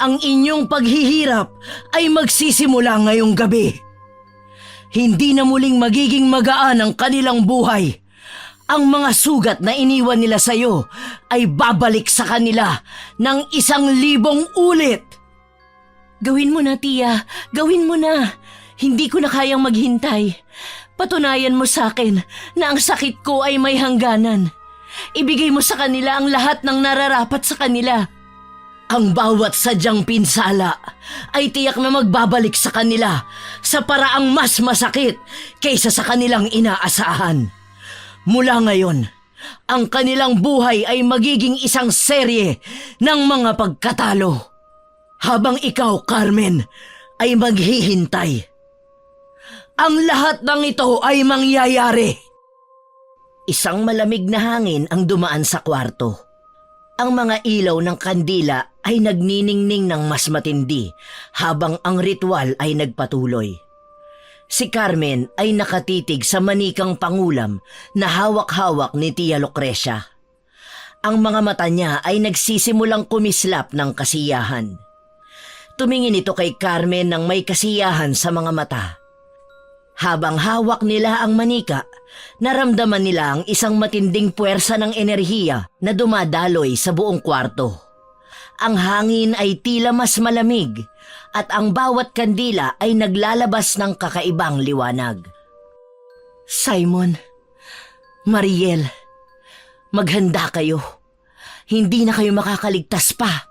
ang inyong paghihirap ay magsisimula ngayong gabi. Hindi na muling magiging magaan ang kanilang buhay. Ang mga sugat na iniwan nila sa iyo ay babalik sa kanila ng 1,000 ulit. Gawin mo na, Tia. Gawin mo na. Hindi ko na kayang maghintay. Patunayan mo sa akin na ang sakit ko ay may hangganan. Ibigay mo sa kanila ang lahat ng nararapat sa kanila. Ang bawat sadyang pinsala ay tiyak na magbabalik sa kanila sa paraang mas masakit kaysa sa kanilang inaasahan. Mula ngayon, ang kanilang buhay ay magiging isang serye ng mga pagkatalo. Habang ikaw, Carmen, ay maghihintay. Ang lahat ng ito ay mangyayari. Isang malamig na hangin ang dumaan sa kwarto. Ang mga ilaw ng kandila ay nagniningning ng mas matindi habang ang ritual ay nagpatuloy. Si Carmen ay nakatitig sa manikang pangulam na hawak-hawak ni Tia Lucrecia. Ang mga mata niya ay nagsisimulang kumislap ng kasiyahan. Tumingin ito kay Carmen ng may kasiyahan sa mga mata. Habang hawak nila ang manika, naramdaman nila ang isang matinding puwersa ng enerhiya na dumadaloy sa buong kwarto. Ang hangin ay tila mas malamig at ang bawat kandila ay naglalabas ng kakaibang liwanag. Simon, Mariel, maghanda kayo. Hindi na kayo makakaligtas pa.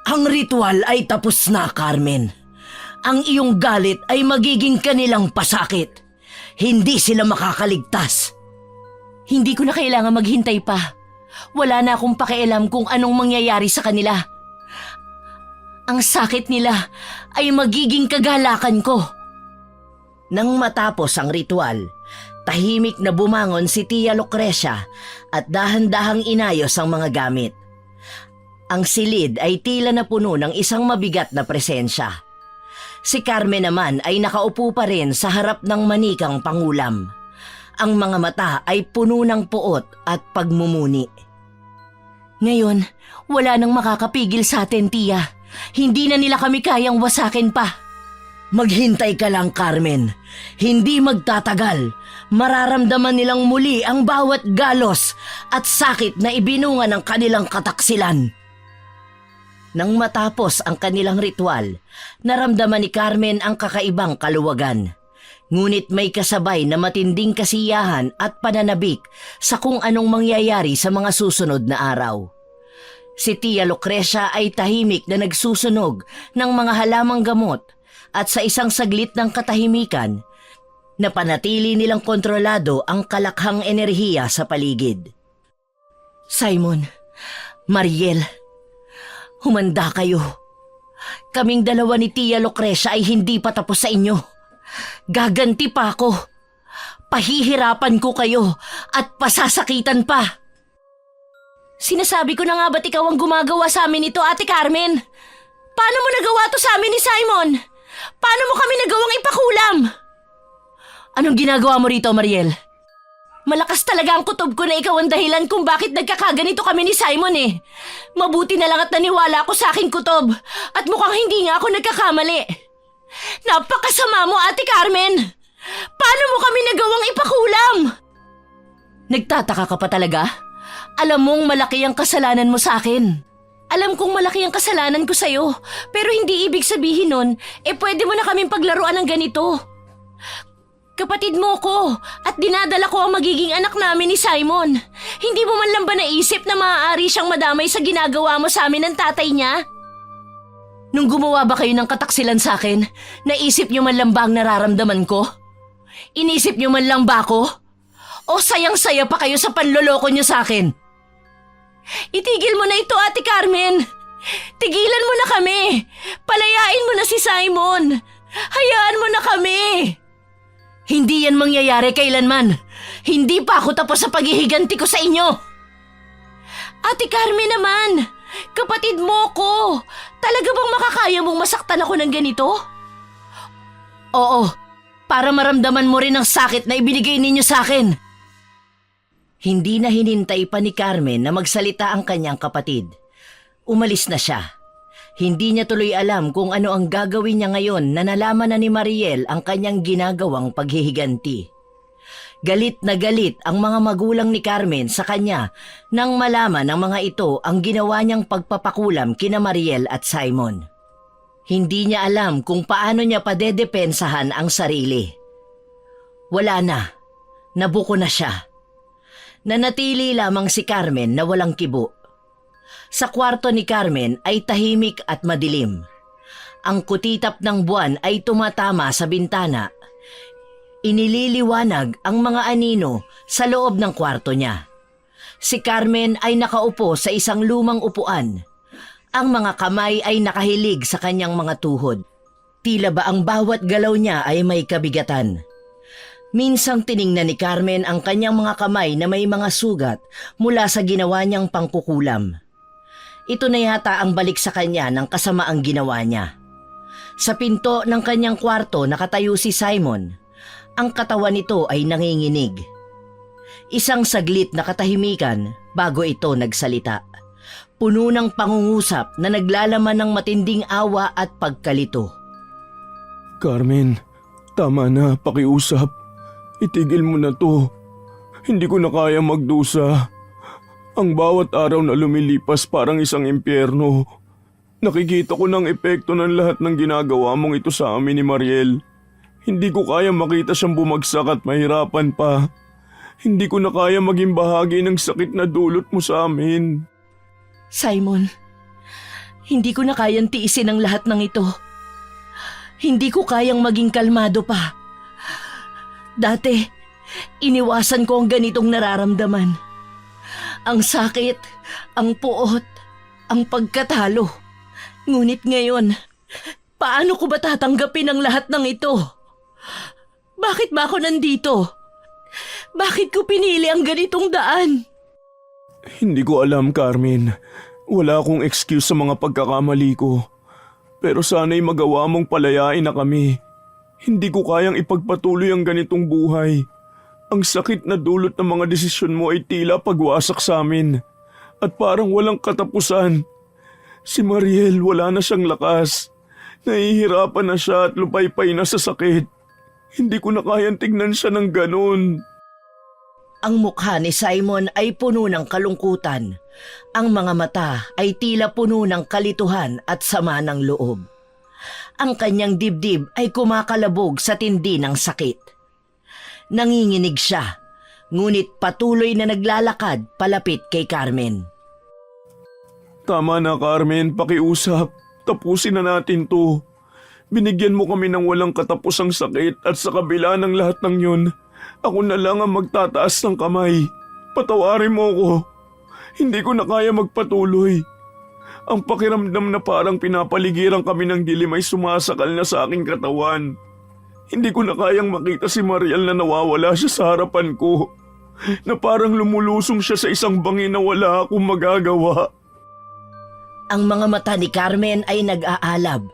Ang ritual ay tapos na, Carmen. Ang iyong galit ay magiging kanilang pasakit. Hindi sila makakaligtas. Hindi ko na kailangan maghintay pa. Wala na akong pakialam kung anong mangyayari sa kanila. Ang sakit nila ay magiging kagalakan ko. Nang matapos ang ritual, tahimik na bumangon si Tia Lucrecia at dahan-dahang inayos ang mga gamit. Ang silid ay tila na puno ng isang mabigat na presensya. Si Carmen naman ay nakaupo pa rin sa harap ng manikang pangulam. Ang mga mata ay puno ng puot at pagmumuni. Ngayon, wala nang makakapigil sa atin, Tia. Hindi na nila kami kayang wasakin pa. Maghintay ka lang, Carmen. Hindi magtatagal. Mararamdaman nilang muli ang bawat galos at sakit na ibinunga ng kanilang kataksilan. Nang matapos ang kanilang ritual, naramdaman ni Carmen ang kakaibang kaluwagan. Ngunit may kasabay na matinding kasiyahan at pananabik sa kung anong mangyayari sa mga susunod na araw. Si Tia Lucrecia ay tahimik na nagsusunog ng mga halamang gamot at sa isang saglit ng katahimikan, napanatili nilang kontrolado ang kalakhang enerhiya sa paligid. Simon, Mariel, humanda kayo. Kaming dalawa ni Tia Lucrecia ay hindi pa tapos sa inyo. Gaganti pa ako. Pahihirapan ko kayo at pasasakitan pa. sinasabi ko na nga ba't ikaw ang gumagawa sa amin ito, Ate Carmen? Paano mo nagawa to sa amin ni Simon? Paano mo kami nagawang ipakulam? Anong ginagawa mo rito, Mariel? Malakas talaga ang kutob ko na ikaw ang dahilan kung bakit nagkakaganito kami ni Simon eh. Mabuti na lang at naniwala ako sa aking kutob at mukhang hindi nga ako nagkakamali. Napakasama mo, Ate Carmen! Paano mo kami nagawang ipakulam? Nagtataka ka pa talaga? Alam mong malaki ang kasalanan mo sa akin. Alam kong malaki ang kasalanan ko sa'yo, pero hindi ibig sabihin nun, pwede mo na kaming paglaruan ng ganito. Kapatid mo ko at dinadala ko ang magiging anak namin ni Simon. Hindi mo man lang ba naisip na maaari siyang madamay sa ginagawa mo sa amin ng tatay niya? Nung gumawa ba kayo ng kataksilan sa akin, naisip niyo man lang ba ang nararamdaman ko? Inisip niyo man lang ba ako? O sayang-saya pa kayo sa panloloko niyo sa akin? Itigil mo na ito, Ate Carmen. Tigilan mo na kami. Palayain mo na si Simon. Hayaan mo na kami. Hindi yan mangyayari kailanman. Hindi pa ako tapos sa paghihiganti ko sa inyo. Ate Carmen naman, kapatid mo ko. Talaga bang makakaya mong masaktan ako ng ganito? Oo, para maramdaman mo rin ang sakit na ibinigay ninyo sa akin. Hindi na hinintay pa ni Carmen na magsalita ang kanyang kapatid. Umalis na siya. Hindi niya tuloy alam kung ano ang gagawin niya ngayon na nalaman na ni Mariel ang kanyang ginagawang paghihiganti. Galit na galit ang mga magulang ni Carmen sa kanya nang malaman ng mga ito ang ginawa niyang pagpapakulam kina Mariel at Simon. Hindi niya alam kung paano niya padedepensahan ang sarili. Wala na. Nabuko na siya. Nanatili lamang si Carmen na walang kibo. Sa kwarto ni Carmen ay tahimik at madilim. Ang kutitap ng buwan ay tumatama sa bintana. Inililiwanag ang mga anino sa loob ng kwarto niya. Si Carmen ay nakaupo sa isang lumang upuan. Ang mga kamay ay nakahilig sa kanyang mga tuhod. Tila ba ang bawat galaw niya ay may kabigatan. Minsang tiningnan ni Carmen ang kanyang mga kamay na may mga sugat mula sa ginawa niyang pangkukulam. Ito na yata ang balik sa kanya ng kasamaang ginawa niya. Sa pinto ng kanyang kwarto nakatayo si Simon. Ang katawan nito ay nanginginig. Isang saglit na katahimikan bago ito nagsalita. Puno ng pangungusap na naglalaman ng matinding awa at pagkalito. Carmen, tama na, pakiusap. Itigil mo na to. Hindi ko na kaya magdusa. Ang bawat araw na lumilipas parang isang impyerno. Nakikita ko ng epekto ng lahat ng ginagawa mong ito sa amin ni Mariel. Hindi ko kaya makita siyang bumagsak at mahirapan pa. Hindi ko na kaya maging bahagi ng sakit na dulot mo sa amin. Simon, hindi ko na kayang tiisin ang lahat ng ito. Hindi ko kayang maging kalmado pa. Dati, iniwasan ko ang ganitong nararamdaman. Ang sakit, ang puot, ang pagkatalo. Ngunit ngayon, paano ko ba tatanggapin ang lahat ng ito? Bakit ba ako nandito? Bakit ko pinili ang ganitong daan? Hindi ko alam, Carmen. Wala akong excuse sa mga pagkakamali ko. Pero sana'y magawa mong palayain na kami. Hindi ko kayang ipagpatuloy ang ganitong buhay. Ang sakit na dulot ng mga desisyon mo ay tila pagwasak sa amin. At parang walang katapusan. Si Mariel wala na siyang lakas. Nahihirapan na siya at lupaypay na sa sakit. Hindi ko na kayang tignan siya ng ganun. Ang mukha ni Simon ay puno ng kalungkutan. Ang mga mata ay tila puno ng kalituhan at sama ng loob. Ang kanyang dibdib ay kumakalabog sa tindi ng sakit. Nanginginig siya, ngunit patuloy na naglalakad palapit kay Carmen. Tama na, Carmen, pakiusap. Tapusin na natin to. Binigyan mo kami ng walang katapusang sakit at sa kabila ng lahat ng yun, ako na lang ang magtataas ng kamay. Patawarin mo ko. Hindi ko na kaya magpatuloy. Ang pakiramdam na parang pinapaligiran kami ng dilim ay sumasakal na sa aking katawan. Hindi ko na kayang makita si Mariel na nawawala siya sa harapan ko. Na parang lumulusong siya sa isang bangin na wala akong magagawa. Ang mga mata ni Carmen ay nag-aalab.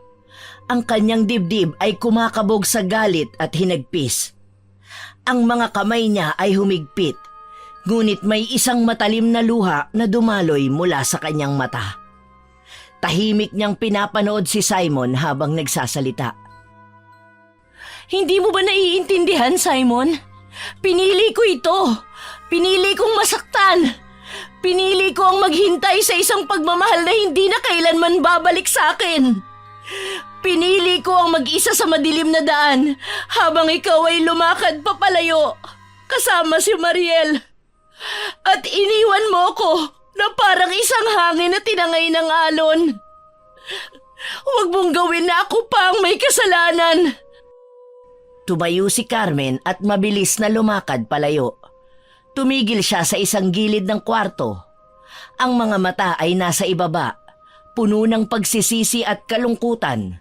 Ang kanyang dibdib ay kumakabog sa galit at hinagpis. Ang mga kamay niya ay humigpit, ngunit may isang matalim na luha na dumaloy mula sa kanyang mata. Tahimik niyang pinapanood si Simon habang nagsasalita. Hindi mo ba naiintindihan, Simon? Pinili ko ito. Pinili kong masaktan. Pinili ko ang maghintay sa isang pagmamahal na hindi na kailanman babalik sa akin. Pinili ko ang mag-isa sa madilim na daan habang ikaw ay lumakad papalayo kasama si Mariel. At iniwan mo ko na parang isang hangin na tinangay ng alon. Huwag mong gawin na ako pa ang may kasalanan. Tumayo si Carmen at mabilis na lumakad palayo. Tumigil siya sa isang gilid ng kwarto. Ang mga mata ay nasa ibaba, puno ng pagsisisi at kalungkutan.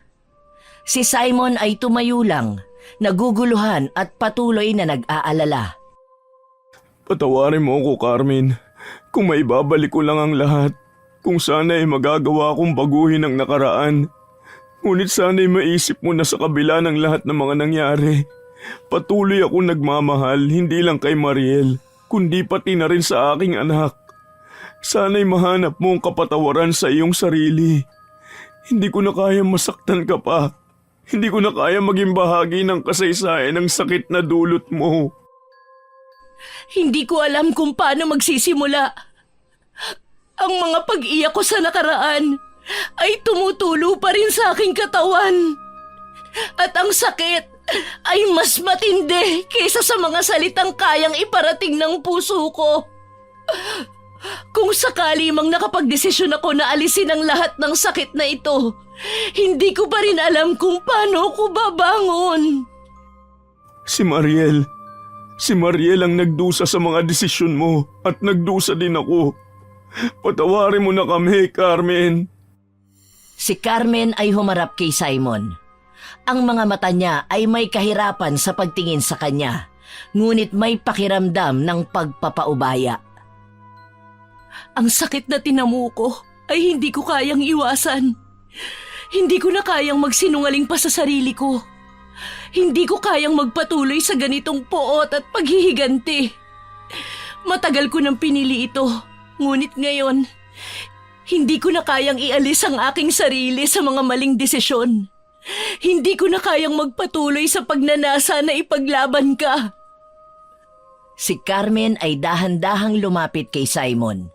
Si Simon ay tumayo lang, naguguluhan at patuloy na nag-aalala. Patawarin mo ako, Carmen. Kung maibabalik ko lang ang lahat, kung sana ay magagawa kong baguhin ang nakaraan. Ngunit sana ay maisip mo na sa kabila ng lahat ng mga nangyari. Patuloy akong nagmamahal, hindi lang kay Mariel, kundi pati na rin sa aking anak. Sana'y mahanap mo ang kapatawaran sa iyong sarili. Hindi ko na kaya masaktan ka pa. Hindi ko na kaya maging bahagi ng kasaysayan ng sakit na dulot mo. Hindi ko alam kung paano magsisimula. Ang mga pag-iyak ko sa nakaraan ay tumutulo pa rin sa aking katawan. At ang sakit ay mas matindi kaysa sa mga salitang kayang iparating ng puso ko. Kung sakali mang nakapagdesisyon ako na alisin ang lahat ng sakit na ito, hindi ko pa rin alam kung paano ko babangon. Si Mariel ang nagdusa sa mga desisyon mo at nagdusa din ako. Patawarin mo na kami, Carmen. Si Carmen ay humarap kay Simon. Ang mga mata niya ay may kahirapan sa pagtingin sa kanya, ngunit may pakiramdam ng pagpapaubaya. Ang sakit na tinamu ko ay hindi ko kayang iwasan. Hindi ko na kayang magsinungaling pa sa sarili ko. Hindi ko kayang magpatuloy sa ganitong poot at paghihiganti. Matagal ko nang pinili ito, ngunit ngayon, hindi ko na kayang ialis ang aking sarili sa mga maling desisyon. Hindi ko na kayang magpatuloy sa pagnanasa na ipaglaban ka. Si Carmen ay dahan-dahang lumapit kay Simon.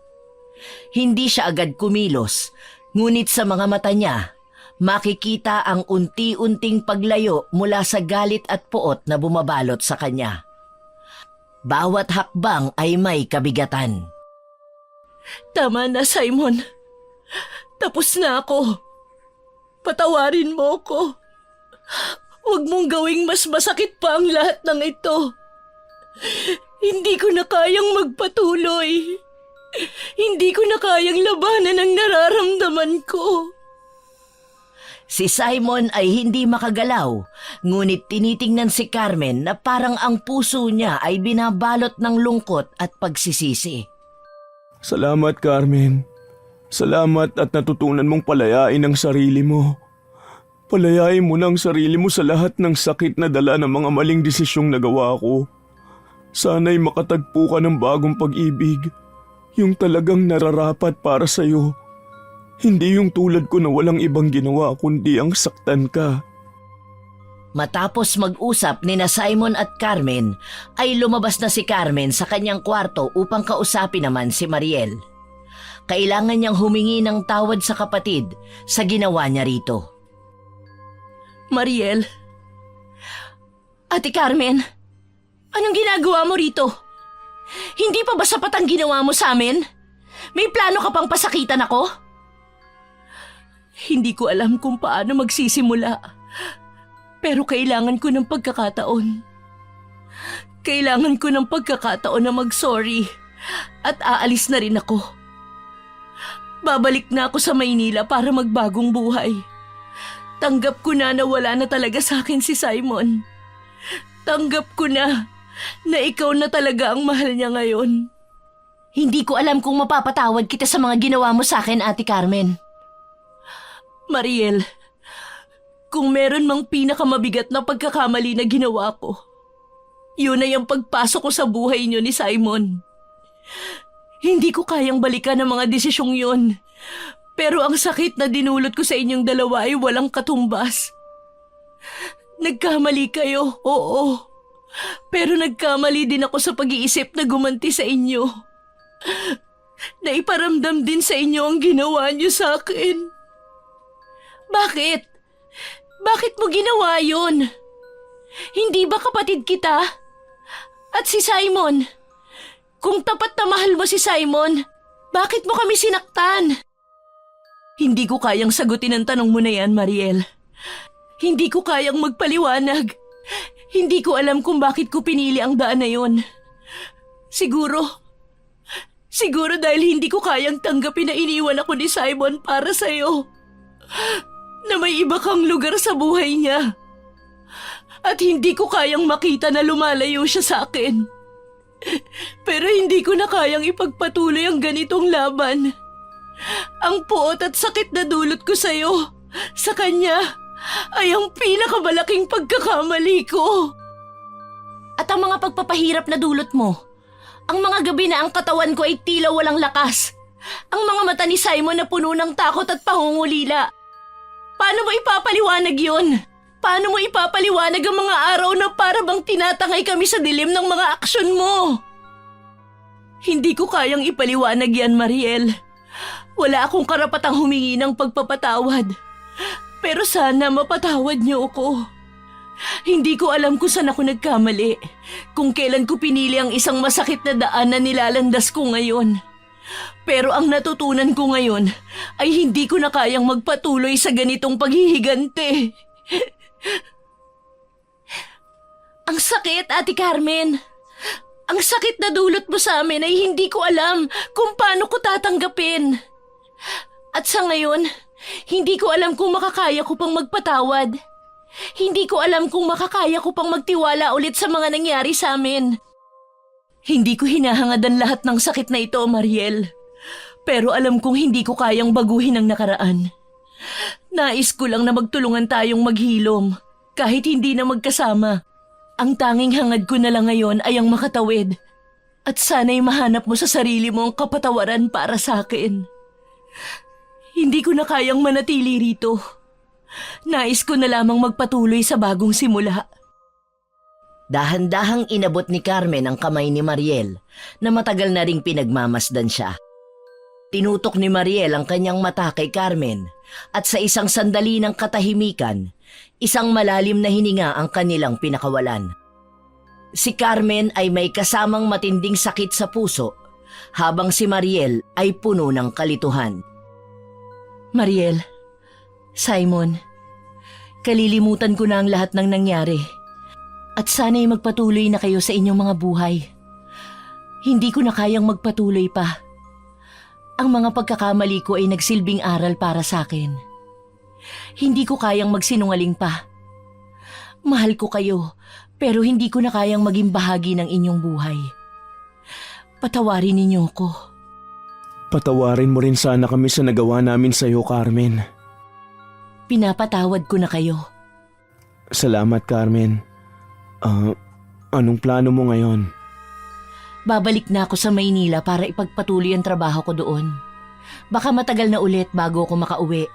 Hindi siya agad kumilos, ngunit sa mga mata niya, makikita ang unti-unting paglayo mula sa galit at puot na bumabalot sa kanya. Bawat hakbang ay may kabigatan. Tama na, Simon. Tapos na ako. Patawarin mo ko. Huwag mong gawing mas masakit pa ang lahat ng ito. Hindi ko na kayang magpatuloy. Hindi ko na kayang labanan ang nararamdaman ko. Si Simon ay hindi makagalaw, ngunit tinitingnan si Carmen na parang ang puso niya ay binabalot ng lungkot at pagsisisi. Salamat, Carmen. Salamat at natutunan mong palayain ang sarili mo. Palayain mo na ang sarili mo sa lahat ng sakit na dala ng mga maling desisyong nagawa ko. Sana'y makatagpo ka ng bagong pag-ibig, yung talagang nararapat para sa'yo. Hindi yung tulad ko na walang ibang ginawa kundi ang saktan ka. Matapos mag-usap nina Simon at Carmen, ay lumabas na si Carmen sa kanyang kwarto upang kausapin naman si Mariel. Kailangan niyang humingi ng tawad sa kapatid sa ginawa niya rito. Mariel. Ate Carmen, anong ginagawa mo rito? Hindi pa ba sapat ang ginawa mo sa amin? May plano ka pang pasakitan ako? Hindi ko alam kung paano magsisimula. Pero kailangan ko ng pagkakataon. Kailangan ko ng pagkakataon na mag-sorry at aalis na rin ako. Babalik na ako sa Maynila para magbagong buhay. Tanggap ko na wala na talaga sa akin si Simon. Tanggap ko na ikaw na talaga ang mahal niya ngayon. Hindi ko alam kung mapapatawad kita sa mga ginawa mo sa akin, Ate Carmen. Mariel, kung meron mang pinakamabigat na pagkakamali na ginawa ko, yun ay ang pagpasok ko sa buhay niyo ni Simon. Hindi ko kayang balikan ang mga desisyong yun. Pero ang sakit na dinulot ko sa inyong dalawa ay walang katumbas. Nagkamali kayo, oo. Pero nagkamali din ako sa pag-iisip na gumanti sa inyo. Naiparamdam din sa inyo ang ginawa niyo sa akin. Bakit? Bakit mo ginawa yun? Hindi ba kapatid kita? At si Simon? Kung tapat na mahal mo si Simon, bakit mo kami sinaktan? Hindi ko kayang sagutin ang tanong mo na yan, Mariel. Hindi ko kayang magpaliwanag. Hindi ko alam kung bakit ko pinili ang daan na yun. Siguro dahil hindi ko kayang tanggapin na iniwan ako ni Simon para sa'yo. Na may iba kang lugar sa buhay niya. At hindi ko kayang makita na lumalayo siya sa akin. Pero hindi ko na kayang ipagpatuloy ang ganitong laban. Ang puot at sakit na dulot ko sa'yo, sa kanya, ay ang pinakamalaking pagkakamali ko. At ang mga pagpapahirap na dulot mo, ang mga gabi na ang katawan ko ay tila walang lakas, ang mga mata ni Simon na puno ng takot at pangungulila. Paano mo ipapaliwanag yun? Paano mo ipapaliwanag ang mga araw na para bang tinatangay kami sa dilim ng mga aksyon mo? Hindi ko kayang ipaliwanag yan, Mariel. Wala akong karapatang humingi ng pagpapatawad. Pero sana mapatawad niyo ako. Hindi ko alam kung saan ako nagkamali, kung kailan ko pinili ang isang masakit na daan na nilalandas ko ngayon. Pero ang natutunan ko ngayon ay hindi ko na kayang magpatuloy sa ganitong paghihigante. Ang sakit, Ate Carmen. Ang sakit na dulot mo sa amin ay hindi ko alam kung paano ko tatanggapin. At sa ngayon, hindi ko alam kung makakaya ko pang magpatawad. Hindi ko alam kung makakaya ko pang magtiwala ulit sa mga nangyari sa amin. Hindi ko hinahangad ang lahat ng sakit na ito, Mariel. Pero alam kong hindi ko kayang baguhin ang nakaraan. Nais ko lang na magtulungan tayong maghilom, kahit hindi na magkasama. Ang tanging hangad ko na lang ngayon ay ang makatawid. At sana'y mahanap mo sa sarili mo ang kapatawaran para sa akin. Hindi ko na kayang manatili rito. Nais ko na lamang magpatuloy sa bagong simula. Dahan-dahang inabot ni Carmen ang kamay ni Mariel na matagal na ring pinagmamasdan siya. Tinutok ni Mariel ang kanyang mata kay Carmen at sa isang sandali ng katahimikan, isang malalim na hininga ang kanilang pinakawalan. Si Carmen ay may kasamang matinding sakit sa puso habang si Mariel ay puno ng kalituhan. Mariel, Simon, kalilimutan ko na ang lahat ng nangyari. At sana'y magpatuloy na kayo sa inyong mga buhay. Hindi ko na kayang magpatuloy pa. Ang mga pagkakamali ko ay nagsilbing aral para sa akin. Hindi ko kayang magsinungaling pa. Mahal ko kayo, pero hindi ko na kayang maging bahagi ng inyong buhay. Patawarin ninyo ko. Patawarin mo rin sana kami sa nagawa namin sa'yo, Carmen. Pinapatawad ko na kayo. Salamat, Carmen. Anong plano mo ngayon? Babalik na ako sa Maynila para ipagpatuloy ang trabaho ko doon. Baka matagal na ulit bago ako makauwi,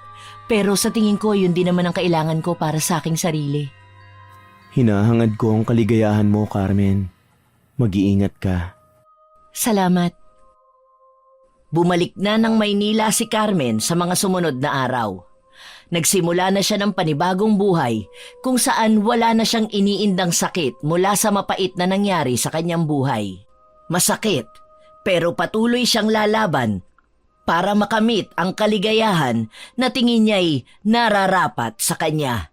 pero sa tingin ko yun din naman ang kailangan ko para sa aking sarili. Hinahangad ko ang kaligayahan mo, Carmen. Mag-iingat ka. Salamat. Bumalik na ng Maynila si Carmen sa mga sumunod na araw. Nagsimula na siya ng panibagong buhay kung saan wala na siyang iniindang sakit mula sa mapait na nangyari sa kanyang buhay. Masakit, pero patuloy siyang lalaban para makamit ang kaligayahan na tingin niya'y nararapat sa kanya.